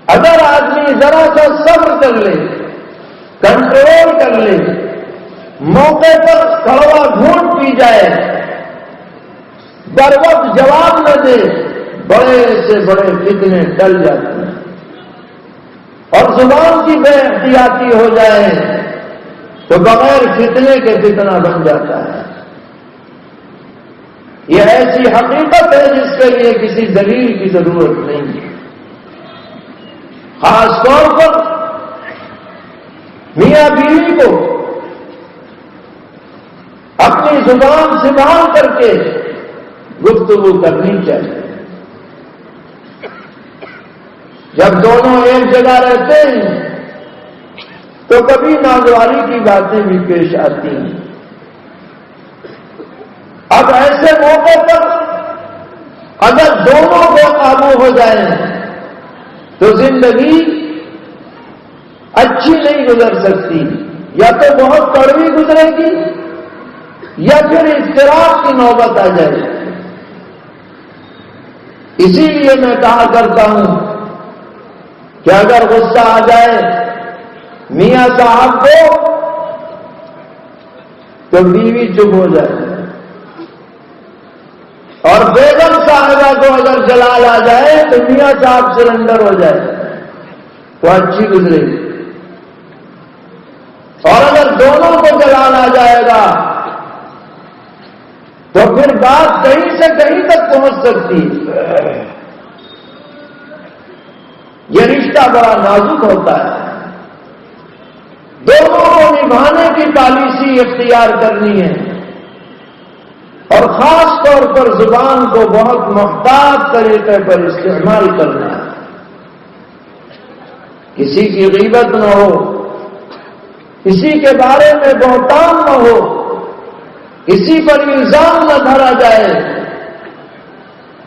اگر آدمی ذرا سا صبر کر لے، کنٹرول کر لے، موقع پر کڑوا گھونٹ پی جائے، بر وقت جواب نہ دے، بڑے سے بڑے فتنے ٹل جاتے ہیں، اور زبان کی بے احتیاطی ہو جائے تو بغیر فتنے کے فتنہ بن جاتا ہے۔ یہ ایسی حقیقت ہے جس کے لیے کسی دلیل کی ضرورت نہیں ہے۔ خاص طور پر میاں بیوی کو اپنی زبان سنبھال کر کے گفتگو کرنی چاہیے۔ جب دونوں ایک جگہ رہتے ہیں تو کبھی ناگواری کی باتیں بھی پیش آتی ہیں۔ اب ایسے موقع پر اگر دونوں کو قابو ہو جائیں تو زندگی اچھی نہیں گزر سکتی، یا تو بہت کڑوی گزرے گی یا پھر اضطراب کی نوبت آ جائے۔ اسی لیے میں کہا کرتا ہوں کہ اگر غصہ آ جائے میاں صاحب کو تو بیوی چپ ہو جائے، اور بیگم صاحبہ کو اگر جلال آ جائے تو میاں صاحب سرنڈر ہو جائے تو اچھی گزرے گی۔ اور اگر دونوں کو جلال آ جائے گا تو پھر بات کہیں سے کہیں تک پہنچ سکتی ہے۔ یہ رشتہ بڑا نازک ہوتا ہے، دونوں کو نبھانے کی پالیسی اختیار کرنی ہے، اور خاص طور پر زبان کو بہت محتاط طریقے پر استعمال کرنا ہے۔ کسی کی غیبت نہ ہو، کسی کے بارے میں بہتان نہ ہو، کسی پر الزام نہ دھرا جائے۔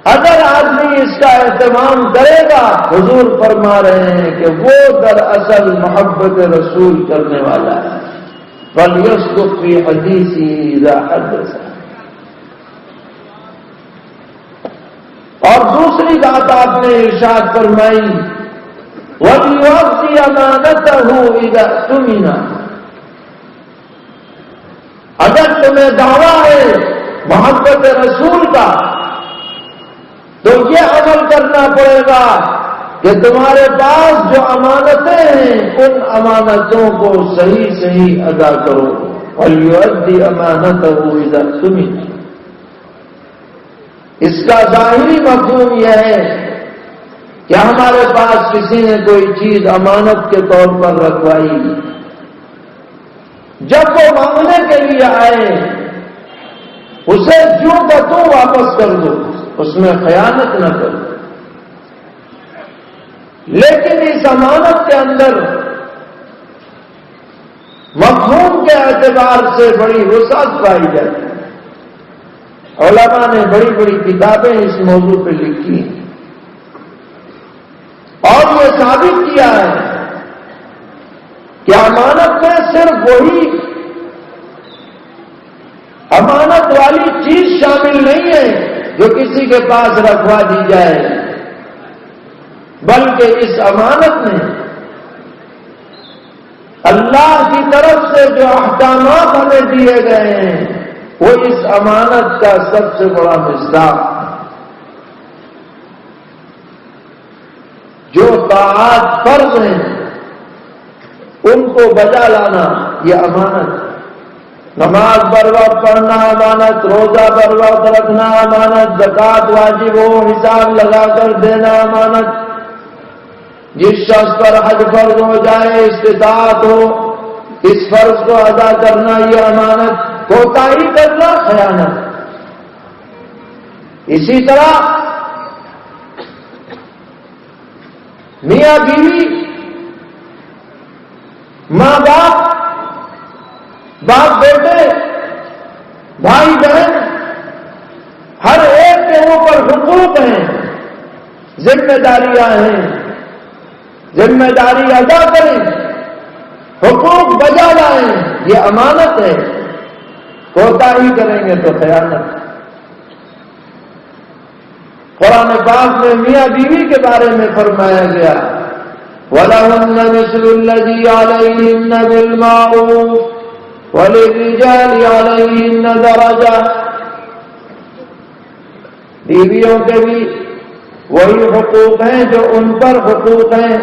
اگر آدمی اس کا اہتمام کرے گا، حضور فرما رہے ہیں کہ وہ دراصل محبت رسول کرنے والا ہے۔ فَلْيَصْدُقْ فِي حَدِيثِهِ إِذَا حَدَّثَ۔ اور دوسری بات آپ نے ارشاد فرمائی، وَلْيُؤَدِّ أَمَانَتَهُ إِذَا اؤْتُمِنَ۔ اگر تمہیں دعویٰ ہے محبت رسول کا تو یہ عمل کرنا پڑے گا کہ تمہارے پاس جو امانتیں ہیں ان امانتوں کو صحیح ادا کرو۔ وَلْيُؤَدِّ أَمَانَتَهُ إِذَا اؤْتُمِنَ۔ اس کا ظاہری مفہوم یہ ہے کہ ہمارے پاس کسی نے کوئی چیز امانت کے طور پر رکھوائی، جب وہ مانگنے کے لیے آئے اسے جو کا تو واپس کر دو، اس میں خیانت نہ کرو۔ لیکن اس امانت کے اندر مفہوم کے اعتبار سے بڑی وسعت پائی جاتی ہے۔ علماء نے بڑی بڑی کتابیں اس موضوع پہ لکھی ہیں اور یہ ثابت کیا ہے کہ امانت میں صرف وہی امانت والی چیز شامل نہیں ہے جو کسی کے پاس رکھوا دی جائے، بلکہ اس امانت میں اللہ کی طرف سے جو احکامات ہمیں دیے گئے ہیں وہ اس امانت کا سب سے بڑا مصداق ہے۔ جو طاعات فرض ہیں ان کو بجا لانا یہ امانت، نماز بر وقت پڑھنا امانت، روزہ بر وقت رکھنا امانت، زکوٰۃ واجب ہو حساب لگا کر دینا امانت، جس شخص پر حج فرض ہو جائے استطاعت ہو اس فرض کو ادا کرنا یہ امانت، کوتاہی کرنا خیانت۔ اسی طرح میاں بیوی، ماں باپ، باپ بیٹے، بھائی بہن، ہر ایک کے اوپر حقوق ہیں، ذمہ داریاں ہیں، ذمہ داری ادا کریں، حقوق بجا لائیں، یہ امانت ہے۔ کوتاہی کریں گے تو خیانت۔ قرآن پاک میں میاں بیوی کے بارے میں فرمایا گیا وَلَهُنَّ مِثْلُ الَّذِي عَلَيْهِنَّ بِالْمَعْرُوفِ وَلِلرِّجَالِ عَلَيْهِنَّ دَرَجَةٌ۔ بیویوں کے بھی وہی حقوق ہیں جو ان پر حقوق ہیں،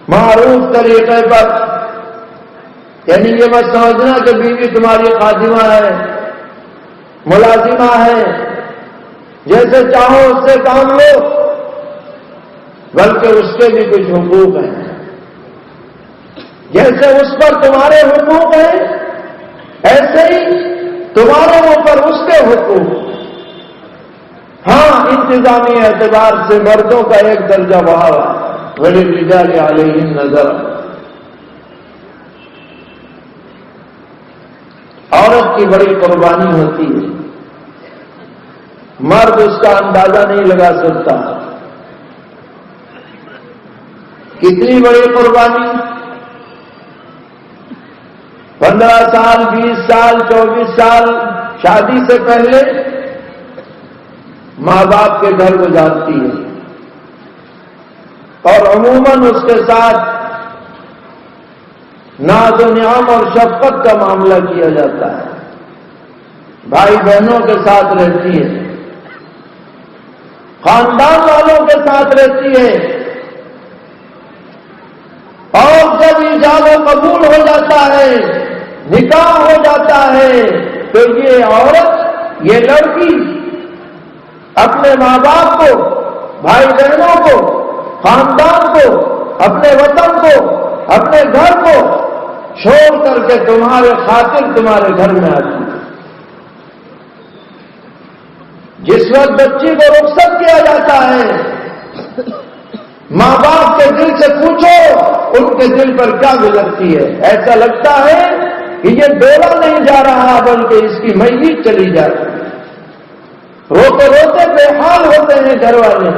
معروف طریقے پر، یعنی یہ مت سمجھنا کہ بیوی تمہاری خادمہ ہے، ملازمہ ہے، جیسے چاہو اس سے کام لو، بلکہ اس کے بھی کچھ حقوق ہیں۔ جیسے اس پر تمہارے حقوق ہیں ایسے ہی تمہارے اوپر اس کے حقوق۔ ہاں، انتظامی اعتبار سے مردوں کا ایک درجہ بڑھا ہوا ہے، وَلِلرِّجَالِ عَلَيْهِنَّ دَرَجَةٌ۔ عورت کی بڑی قربانی ہوتی ہے، مرد اس کا اندازہ نہیں لگا سکتا۔ کتنی بڑی قربانی، 15 سال 20 سال 24 سال شادی سے پہلے ماں باپ کے گھر گزارتی ہے اور عموماً اس کے ساتھ ناز و نعم اور شفقت کا معاملہ کیا جاتا ہے، بھائی بہنوں کے ساتھ رہتی ہے، خاندان والوں کے ساتھ رہتی ہے، اور جب ایجاب و قبول ہو جاتا ہے، نکاح ہو جاتا ہے، تو یہ عورت، یہ لڑکی اپنے ماں باپ کو، بھائی بہنوں کو، خاندان کو، اپنے وطن کو، اپنے گھر کو چھوڑ کر کے تمہارے خاطر تمہارے گھر میں آتی ہے۔ جس وقت بچی کو رخصت کیا جاتا ہے، ماں باپ کے دل سے پوچھو ان کے دل پر کیا گزرتی ہے. ایسا لگتا ہے کہ یہ ڈولا نہیں جا رہا بلکہ اس کی میت چلی جا رہی ہے. روتے روتے بے حال ہوتے ہیں گھر والے.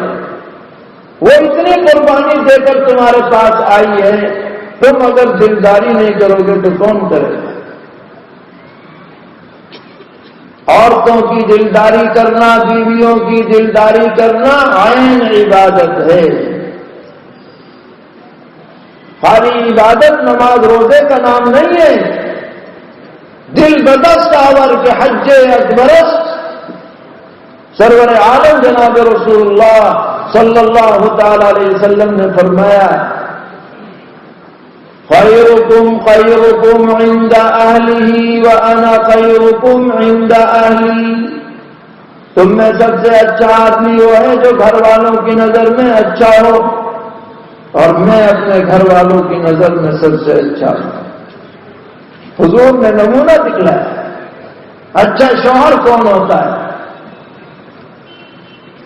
وہ اتنی قربانی دے کر تمہارے پاس آئی ہے, تم اگر دلداری نہیں کرو گے تو کون کرے گا؟ عورتوں کی دلداری کرنا, بیویوں کی دلداری کرنا عین عبادت ہے. خالی عبادت نماز روزے کا نام نہیں ہے. دل بدست آور کے حج اکبرست سرور عالم جناب رسول اللہ صلی اللہ تعالی علیہ وسلم نے فرمایا, خیرکم خیرکم عند اہلہ وانا خیرکم عند اہلی. تم میں سب سے اچھا آدمی وہ ہے جو گھر والوں کی نظر میں اچھا ہو, اور میں اپنے گھر والوں کی نظر میں سب سے اچھا ہوں. حضور نے نمونہ دکھلایا. اچھا شوہر کون ہوتا ہے؟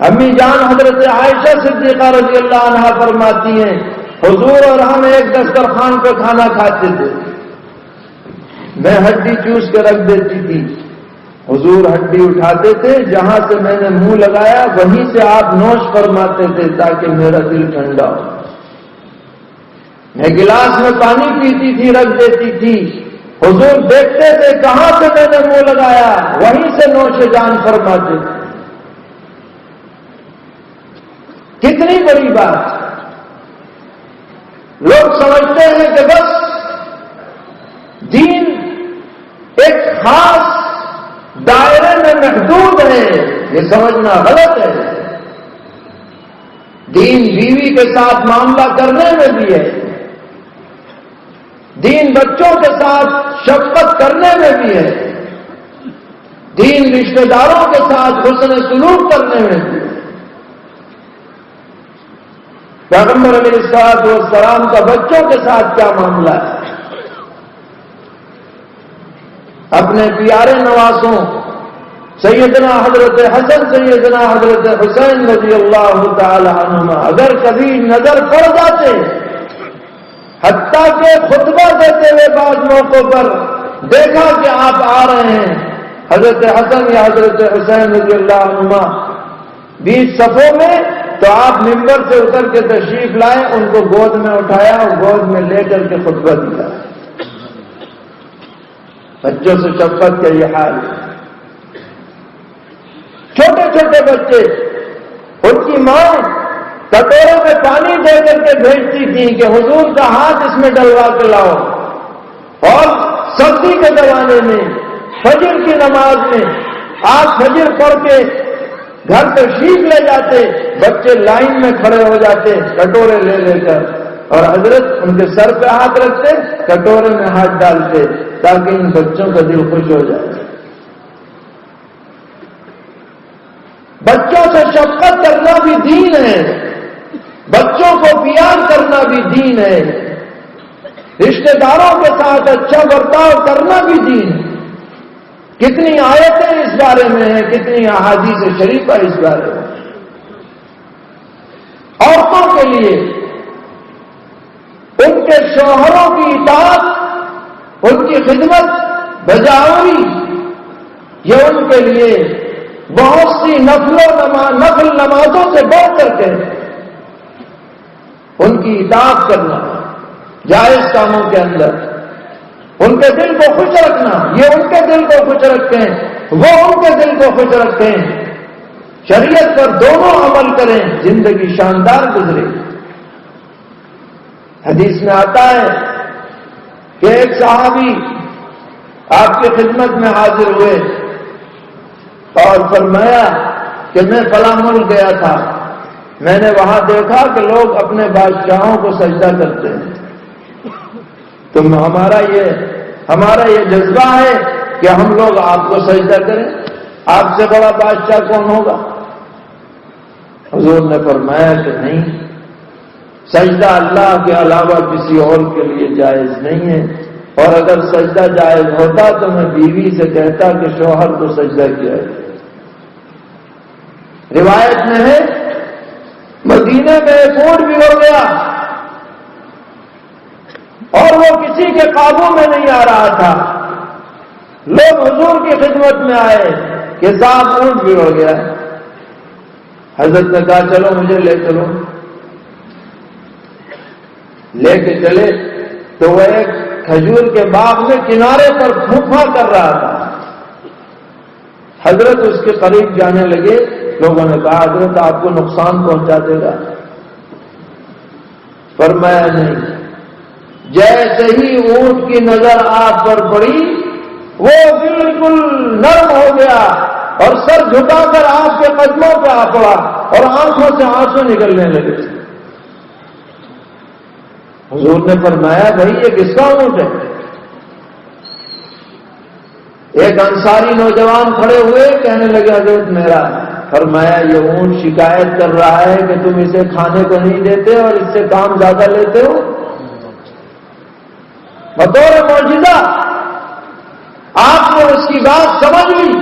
امی جان حضرت عائشہ صدیقہ رضی اللہ عنہا فرماتی ہیں, حضور اور ہم ایک دسترخوان پہ کھانا کھاتے تھے. میں ہڈی چوس کے رکھ دیتی تھی, حضور ہڈی اٹھاتے تھے, جہاں سے میں نے منہ لگایا وہیں سے آپ نوش فرماتے تھے تاکہ میرا دل ٹھنڈا ہو. میں گلاس میں پانی پیتی تھی, رکھ دیتی تھی, حضور دیکھتے تھے کہاں سے میں نے منہ لگایا وہیں سے نوش جان فرماتے تھے. کتنی بڑی بات. لوگ سمجھتے ہیں کہ بس دین ایک خاص دائرے میں محدود ہے. یہ سمجھنا غلط ہے. دین بیوی کے ساتھ معاملہ کرنے میں بھی ہے, دین بچوں کے ساتھ شفقت کرنے میں بھی ہے, دین رشتہ داروں کے ساتھ حسن سلوک کرنے میں بھی ہے. پیغمبر علیہ الصلوۃ والسلام کا بچوں کے ساتھ کیا معاملہ ہے؟ اپنے پیارے نواسوں سیدنا حضرت حسن, سیدنا حضرت حسین رضی اللہ تعالی عنہما اگر کبھی نظر پڑ جاتے, حتیٰ کہ خطبہ دیتے ہوئے بعض موقعوں پر دیکھا کہ آپ آ رہے ہیں, حضرت حسن یا حضرت حسین رضی اللہ عنہما بیچ صفوں میں, تو آپ ممبر سے اتر کے تشریف لائے, ان کو گود میں اٹھایا اور گود میں لے کر کے خطبہ دیا. بچوں سے شفقت کا یہ حال ہے. چھوٹے چھوٹے بچے, ان کی ماں کٹورے میں پانی دے کر کے بھیجتی تھی کہ حضور کا ہاتھ اس میں ڈلوا کے لاؤ. اور سردی کے زمانے میں فجر کی نماز میں آپ فجر پڑھ کے گھر تشریف لے جاتے, بچے لائن میں کھڑے ہو جاتے کٹورے لے لے کر, اور حضرت ان کے سر پہ ہاتھ رکھتے, کٹورے میں ہاتھ ڈالتے تاکہ ان بچوں کا دل خوش ہو جائے. بچوں سے شفقت کرنا بھی دین ہے, بچوں کو پیار کرنا بھی دین ہے, رشتہ داروں کے ساتھ اچھا برتاؤ کرنا بھی دین ہے. کتنی آیتیں اس بارے میں ہیں, کتنی احادیث شریفہ اس بارے میں. عورتوں کے لیے ان کے شوہروں کی اطاعت, ان کی خدمت بجاوری, یہ ان کے لیے بہت سی نفل نمازوں سے بڑھ کر کے ان کی اطاعت کرنا, جائز کاموں کے اندر ان کے دل کو خوش رکھنا. یہ ان کے دل کو خوش رکھیں, وہ ان کے دل کو خوش رکھیں, شریعت پر دونوں عمل کریں, زندگی شاندار گزرے. حدیث میں آتا ہے کہ ایک صحابی آپ کی خدمت میں حاضر ہوئے اور فرمایا کہ میں فلاں ملک گیا تھا, میں نے وہاں دیکھا کہ لوگ اپنے بادشاہوں کو سجدہ کرتے ہیں, تو ہمارا یہ جذبہ ہے کہ ہم لوگ آپ کو سجدہ کریں, آپ سے بڑا بادشاہ کون ہوگا؟ حضور نے فرمایا کہ نہیں, سجدہ اللہ کے علاوہ کسی اور کے لیے جائز نہیں ہے, اور اگر سجدہ جائز ہوتا تو میں بیوی سے کہتا کہ شوہر کو سجدہ کیا ہے. روایت میں ہے مدینے میں ایک اونٹ بھی ہو گیا, اور وہ کسی کے قابو میں نہیں آ رہا تھا. لوگ حضور کی خدمت میں آئے کہ صاحب اونٹ بگڑ گیا. حضرت نے کہا چلو مجھے لے چلو. لے کے چلے تو وہ ایک کھجور کے باغ میں کنارے پر پھونکا کر رہا تھا. حضرت اس کے قریب جانے لگے. لوگوں نے کہا حضرت آپ کو نقصان پہنچا دے گا. فرمایا نہیں. جیسے ہی اونٹ کی نظر آپ پر پڑی وہ بالکل نرم ہو گیا اور سر جھکا کر آپ کے قدموں پہ آ پڑا اور آنکھوں سے آنسو نکلنے لگے. حضور نے فرمایا بھائی یہ کس کا اونٹ ہے؟ ایک انصاری نوجوان کھڑے ہوئے کہنے لگے حضرت میرا. فرمایا یہ اونٹ شکایت کر رہا ہے کہ تم اسے کھانے کو نہیں دیتے اور اس سے کام زیادہ لیتے ہو. بطور معجزہ آپ نے اس کی بات سمجھ لی.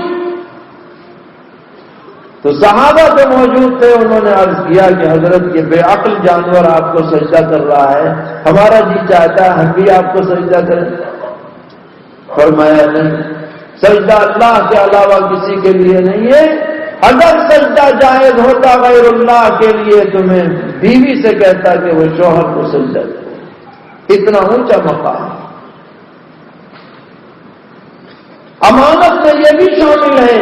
تو صحابہ جو موجود تھے انہوں نے عرض کیا کہ حضرت یہ بے عقل جانور آپ کو سجدہ کر رہا ہے, ہمارا جی چاہتا ہے ہم بھی آپ کو سجدہ کریں. فرمایا نہیں, سجدہ اللہ کے علاوہ کسی کے لیے نہیں ہے. اگر سجدہ جائز ہوتا غیر اللہ کے لیے تو میں بیوی سے کہتا کہ وہ شوہر کو سجدہ کرے. اتنا اونچا مقام. امانت میں یہ بھی شامل ہے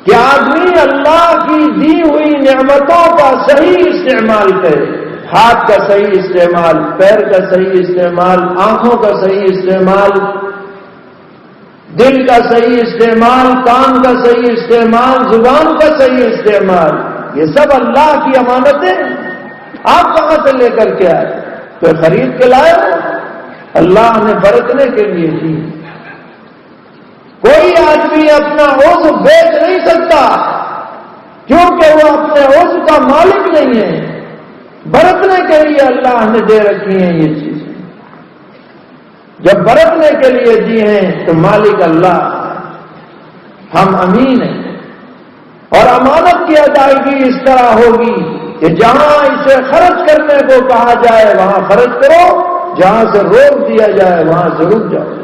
کہ آدمی اللہ کی دی ہوئی نعمتوں کا صحیح استعمال کرے. ہاتھ کا صحیح استعمال, پیر کا صحیح استعمال, آنکھوں کا صحیح استعمال, دل کا صحیح استعمال, کان کا صحیح استعمال, زبان کا صحیح استعمال. یہ سب اللہ کی امانتیں. آپ کہاں سے لے کر کے آئے؟ تو خرید کے لائے ہو. اللہ نے برتنے کے لیے دی. کوئی آدمی اپنا عضو بیچ نہیں سکتا کیونکہ وہ اپنے عضو کا مالک نہیں ہے. برتنے کے لیے اللہ نے دے رکھی ہیں یہ چیزیں. جب برتنے کے لیے دی ہیں تو مالک اللہ. ہم امین ہیں اور امانت کی ادائیگی اس طرح ہوگی کہ جہاں اسے خرچ کرنے کو کہا جائے وہاں خرچ کرو, جہاں سے روک دیا جائے وہاں سے رک جاؤ.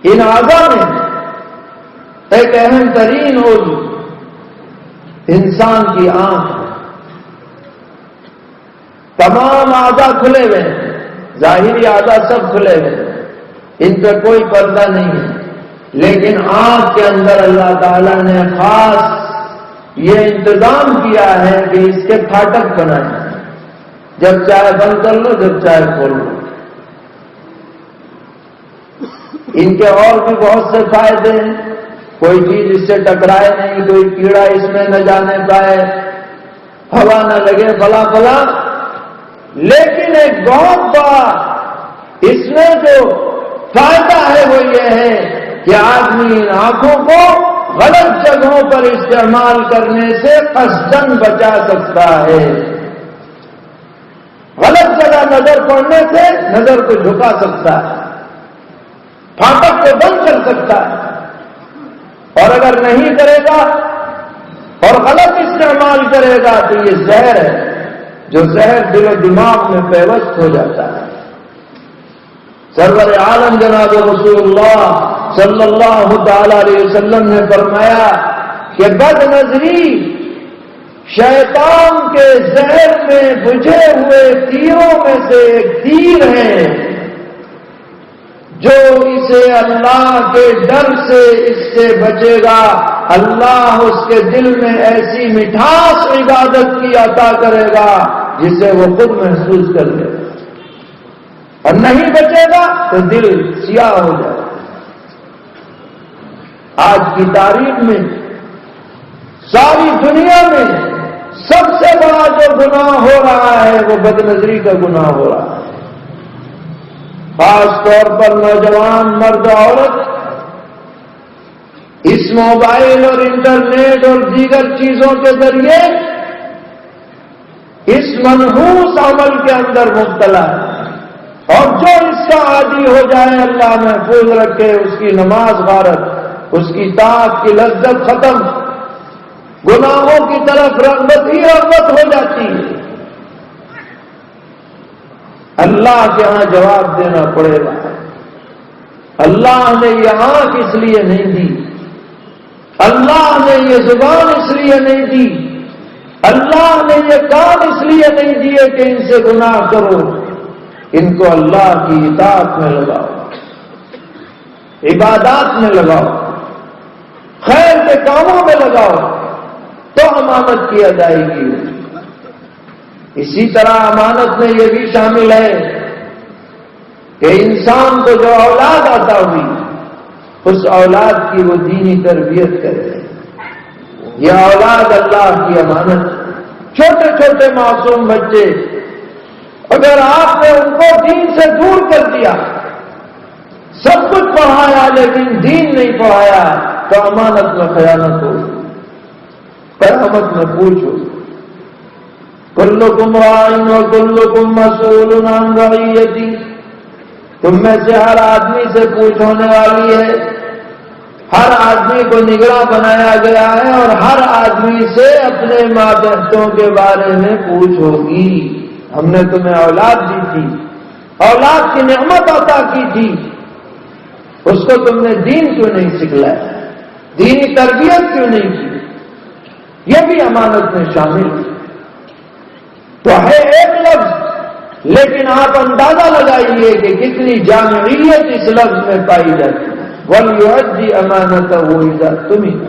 ان اعضاء میں ایک اہم ترین عضو انسان کی آنکھ ہے. تمام اعضاء کھلے ہوئے ہیں, ظاہری اعضاء سب کھلے ہوئے ہیں, ان پہ کوئی پردہ نہیں ہے. لیکن آنکھ کے اندر اللہ تعالیٰ نے خاص یہ انتظام کیا ہے کہ اس کے پھاٹک بنائے ہیں. جب چاہے بند کر لو, جب چاہے کھول لو. ان کے اور بھی بہت سے فائدے ہیں. کوئی چیز اس سے ٹکرائے نہیں, کوئی کیڑا اس میں نہ جانے پائے, ہوا نہ لگے, فلاں فلاں. لیکن ایک بہت بڑا اس میں جو فائدہ ہے وہ یہ ہے کہ آدمی ان آنکھوں کو غلط جگہوں پر استعمال کرنے سے قصداً بچا سکتا ہے. غلط جگہ نظر پڑنے سے نظر کو جھکا سکتا ہے, پھاٹک کو بند کر سکتا ہے. اور اگر نہیں کرے گا اور غلط استعمال کرے گا تو یہ زہر ہے, جو زہر دل و دماغ میں پیوست ہو جاتا ہے. سرور عالم جناب رسول اللہ صلی اللہ تعالی علیہ وسلم نے فرمایا کہ بد نظری شیطان کے زہر میں بجھے ہوئے تیروں میں سے ایک تیر ہے جو اسے اللہ کے ڈر سے اس سے بچے گا. اللہ اس کے دل میں ایسی مٹھاس عبادت کی عطا کرے گا جسے وہ خود محسوس کر لے گا, اور نہیں بچے گا تو دل سیاہ ہو جائے گا. آج کی تاریخ میں ساری دنیا میں سب سے بڑا جو گناہ ہو رہا ہے وہ بد نظری کا گناہ ہو رہا ہے. خاص طور پر نوجوان مرد عورت اس موبائل اور انٹرنیٹ اور دیگر چیزوں کے ذریعے اس منحوس عمل کے اندر مبتلا ہے. اور جو اس کا عادی ہو جائے اللہ محفوظ رکھے, اس کی نماز غارت, اس کی طاعت کی لذت ختم, گناہوں کی طرف رغبت ہی رغبت ہو جاتی ہے. اللہ کے ہاں جواب دینا پڑے گا۔ اللہ نے یہ آنکھ اس لیے نہیں دی، اللہ نے یہ زبان اس لیے نہیں دی، اللہ نے یہ کان اس لیے نہیں دیے کہ ان سے گناہ کرو، ان کو اللہ کی اطاعت میں لگاؤ، عبادات میں لگاؤ، خیر کے کاموں میں لگاؤ، تو امانت کی ادائیگی ہوگی۔ اسی طرح امانت میں یہ بھی شامل ہے کہ انسان کو جو اولاد عطا ہوئی اس اولاد کی وہ دینی تربیت کرے۔ یہ اولاد اللہ کی امانت۔ چھوٹے چھوٹے معصوم بچے اگر آپ نے ان کو دین سے دور کر دیا، سب کچھ پڑھایا لیکن دین نہیں پڑھایا، تو امانت میں خیانت ہو، قیامت میں پوچھو۔ کلکم راع وکلکم مسئول عن رعیتہ، تم میں سے ہر آدمی سے پوچھ ہونے والی ہے، ہر آدمی کو نگراں بنایا گیا ہے اور ہر آدمی سے اپنے ماتحتوں کے بارے میں پوچھ ہوگی۔ ہم نے تمہیں اولاد دی تھی، اولاد کی نعمت عطا کی تھی، اس کو تم نے دین کیوں نہیں سکھلایا، دینی تربیت کیوں نہیں کی؟ یہ بھی امانت میں شامل ہے۔ تو ہے ایک لفظ، لیکن آپ اندازہ لگائیے کہ کتنی جامعیت اس لفظ میں پائی جاتی ہے۔ وَلْيُؤَدِّ أَمَانَتَهُ إِذَا اؤْتُمِنَ۔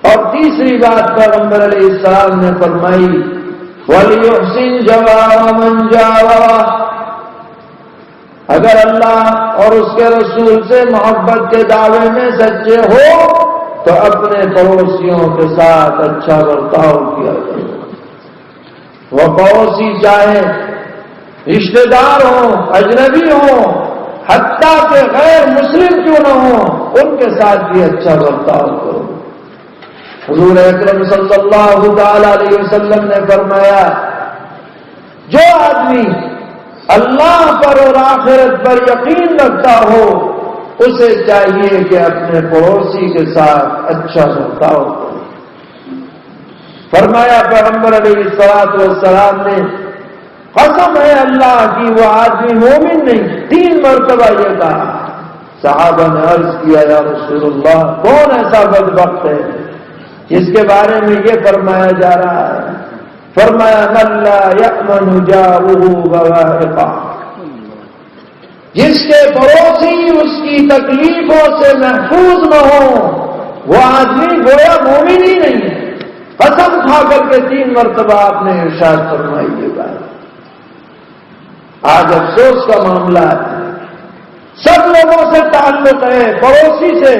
اور تیسری بات پیغمبر علیہ السلام نے فرمائی، وَلْيُحْسِنْ جَوَارَ مَنْ جَاوَرَهُ۔ اگر اللہ اور اس کے رسول سے محبت کے دعوے میں سچے ہو تو اپنے پڑوسیوں کے ساتھ اچھا برتاؤ کیا کرو۔ وہ پڑوسی چاہے رشتے دار ہوں، اجنبی ہوں، حتیٰ کہ غیر مسلم کیوں نہ ہوں، ان کے ساتھ بھی اچھا برتاؤ کرو۔ حضور اکرم صلی اللہ تعالی علیہ وسلم نے فرمایا، جو آدمی اللہ پر اور آخرت پر یقین رکھتا ہو اسے چاہیے کہ اپنے پڑوسی کے ساتھ اچھا برتاؤ کرے۔ فرمایا پیغمبر علیہ السلام نے، قسم ہے اللہ کی وہ آدمی مومن نہیں، 3 مرتبہ یہ کہا۔ صحابہ نے عرض کیا، یا رسول اللہ، کون ایسا بدبخت ہے جس کے بارے میں یہ فرمایا جا رہا ہے؟ فرمایا، من لا یأمن جارہ بوائقہ، جس کے پڑوسی اس کی تکلیفوں سے محفوظ نہ ہوں، وہ آدمی گویا مومن ہی نہیں ہے۔ قسم کھا کر کے 3 مرتبہ آپ نے ارشاد فرمائی یہ بات۔ آج افسوس کا معاملہ ہے، سب لوگوں سے تعلق ہے، پڑوسی سے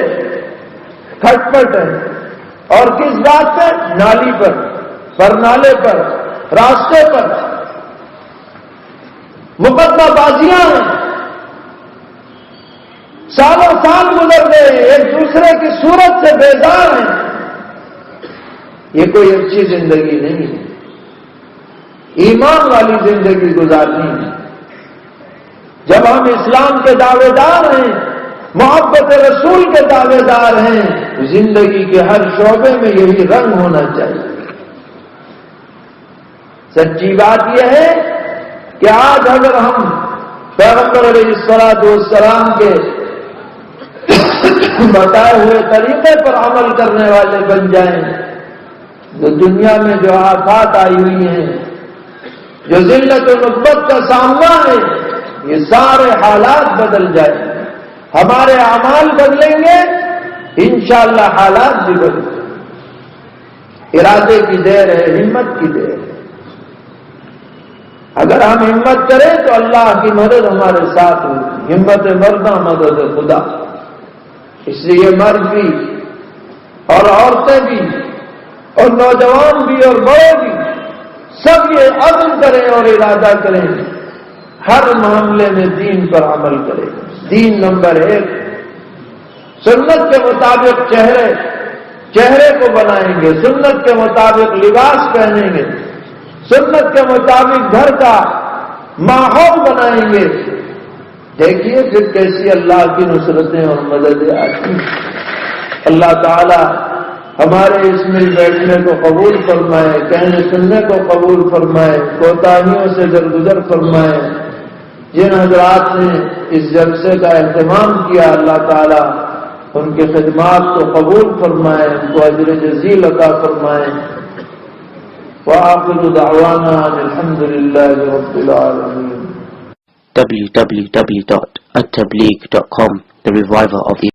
کھٹپٹ ہے، اور کس بات پہ؟ نالی پر نالے پر، راستے پر مقدمہ بازیاں ہیں، سالوں سال گزر گئے، ایک دوسرے کی صورت سے بیزار ہیں۔ یہ کوئی اچھی زندگی نہیں ہے، ایمان والی زندگی گزارنی ہے۔ جب ہم اسلام کے دعوے دار ہیں، محبت رسول کے دعوے دار ہیں، تو زندگی کے ہر شعبے میں یہی رنگ ہونا چاہیے۔ سچی بات یہ ہے کہ آج اگر ہم پیغمبر علیہ السلام کے بتائے ہوئے طریقے پر عمل کرنے والے بن جائیں، جو دنیا میں جو آفات آئی ہوئی ہیں، جو ذلت و نقبت کا سامنا ہے، یہ سارے حالات بدل جائیں، ہمارے اعمال بدلیں گے، انشاءاللہ حالات بھی بدلیں گے۔ ارادے کی دیر ہے، ہمت کی دیر ہے۔ اگر ہم ہمت کریں تو اللہ کی مدد ہمارے ساتھ ہوگی۔ ہمت مردہ مدد خدا۔ اس لیے مرد بھی اور عورتیں بھی اور نوجوان بھی اور بڑے بھی سب یہ عزم کریں اور ارادہ کریں، ہر معاملے میں دین پر عمل کریں۔ دین نمبر 1، سنت کے مطابق چہرے کو بنائیں گے، سنت کے مطابق لباس پہنیں گے، سنت کے مطابق گھر کا ماحول بنائیں گے۔ دیکھیے پھر کیسی اللہ کی نصرتیں اور مددیں آتی ہیں۔ اللہ تعالی ہمارے اس میں بیٹھنے کو قبول فرمائے، کہنے سننے کو قبول فرمائے، کوتاہیوں سے درگزر فرمائے۔ جن حضرات نے اس جلسے کا اہتمام کیا اللہ تعالیٰ ان کے خدمات کو قبول فرمائے، ان کو اجر جزیل عطا فرمائے۔ وآخر دعوانا الحمد للہ رب العالمین۔ www.attableek.com, the reviver of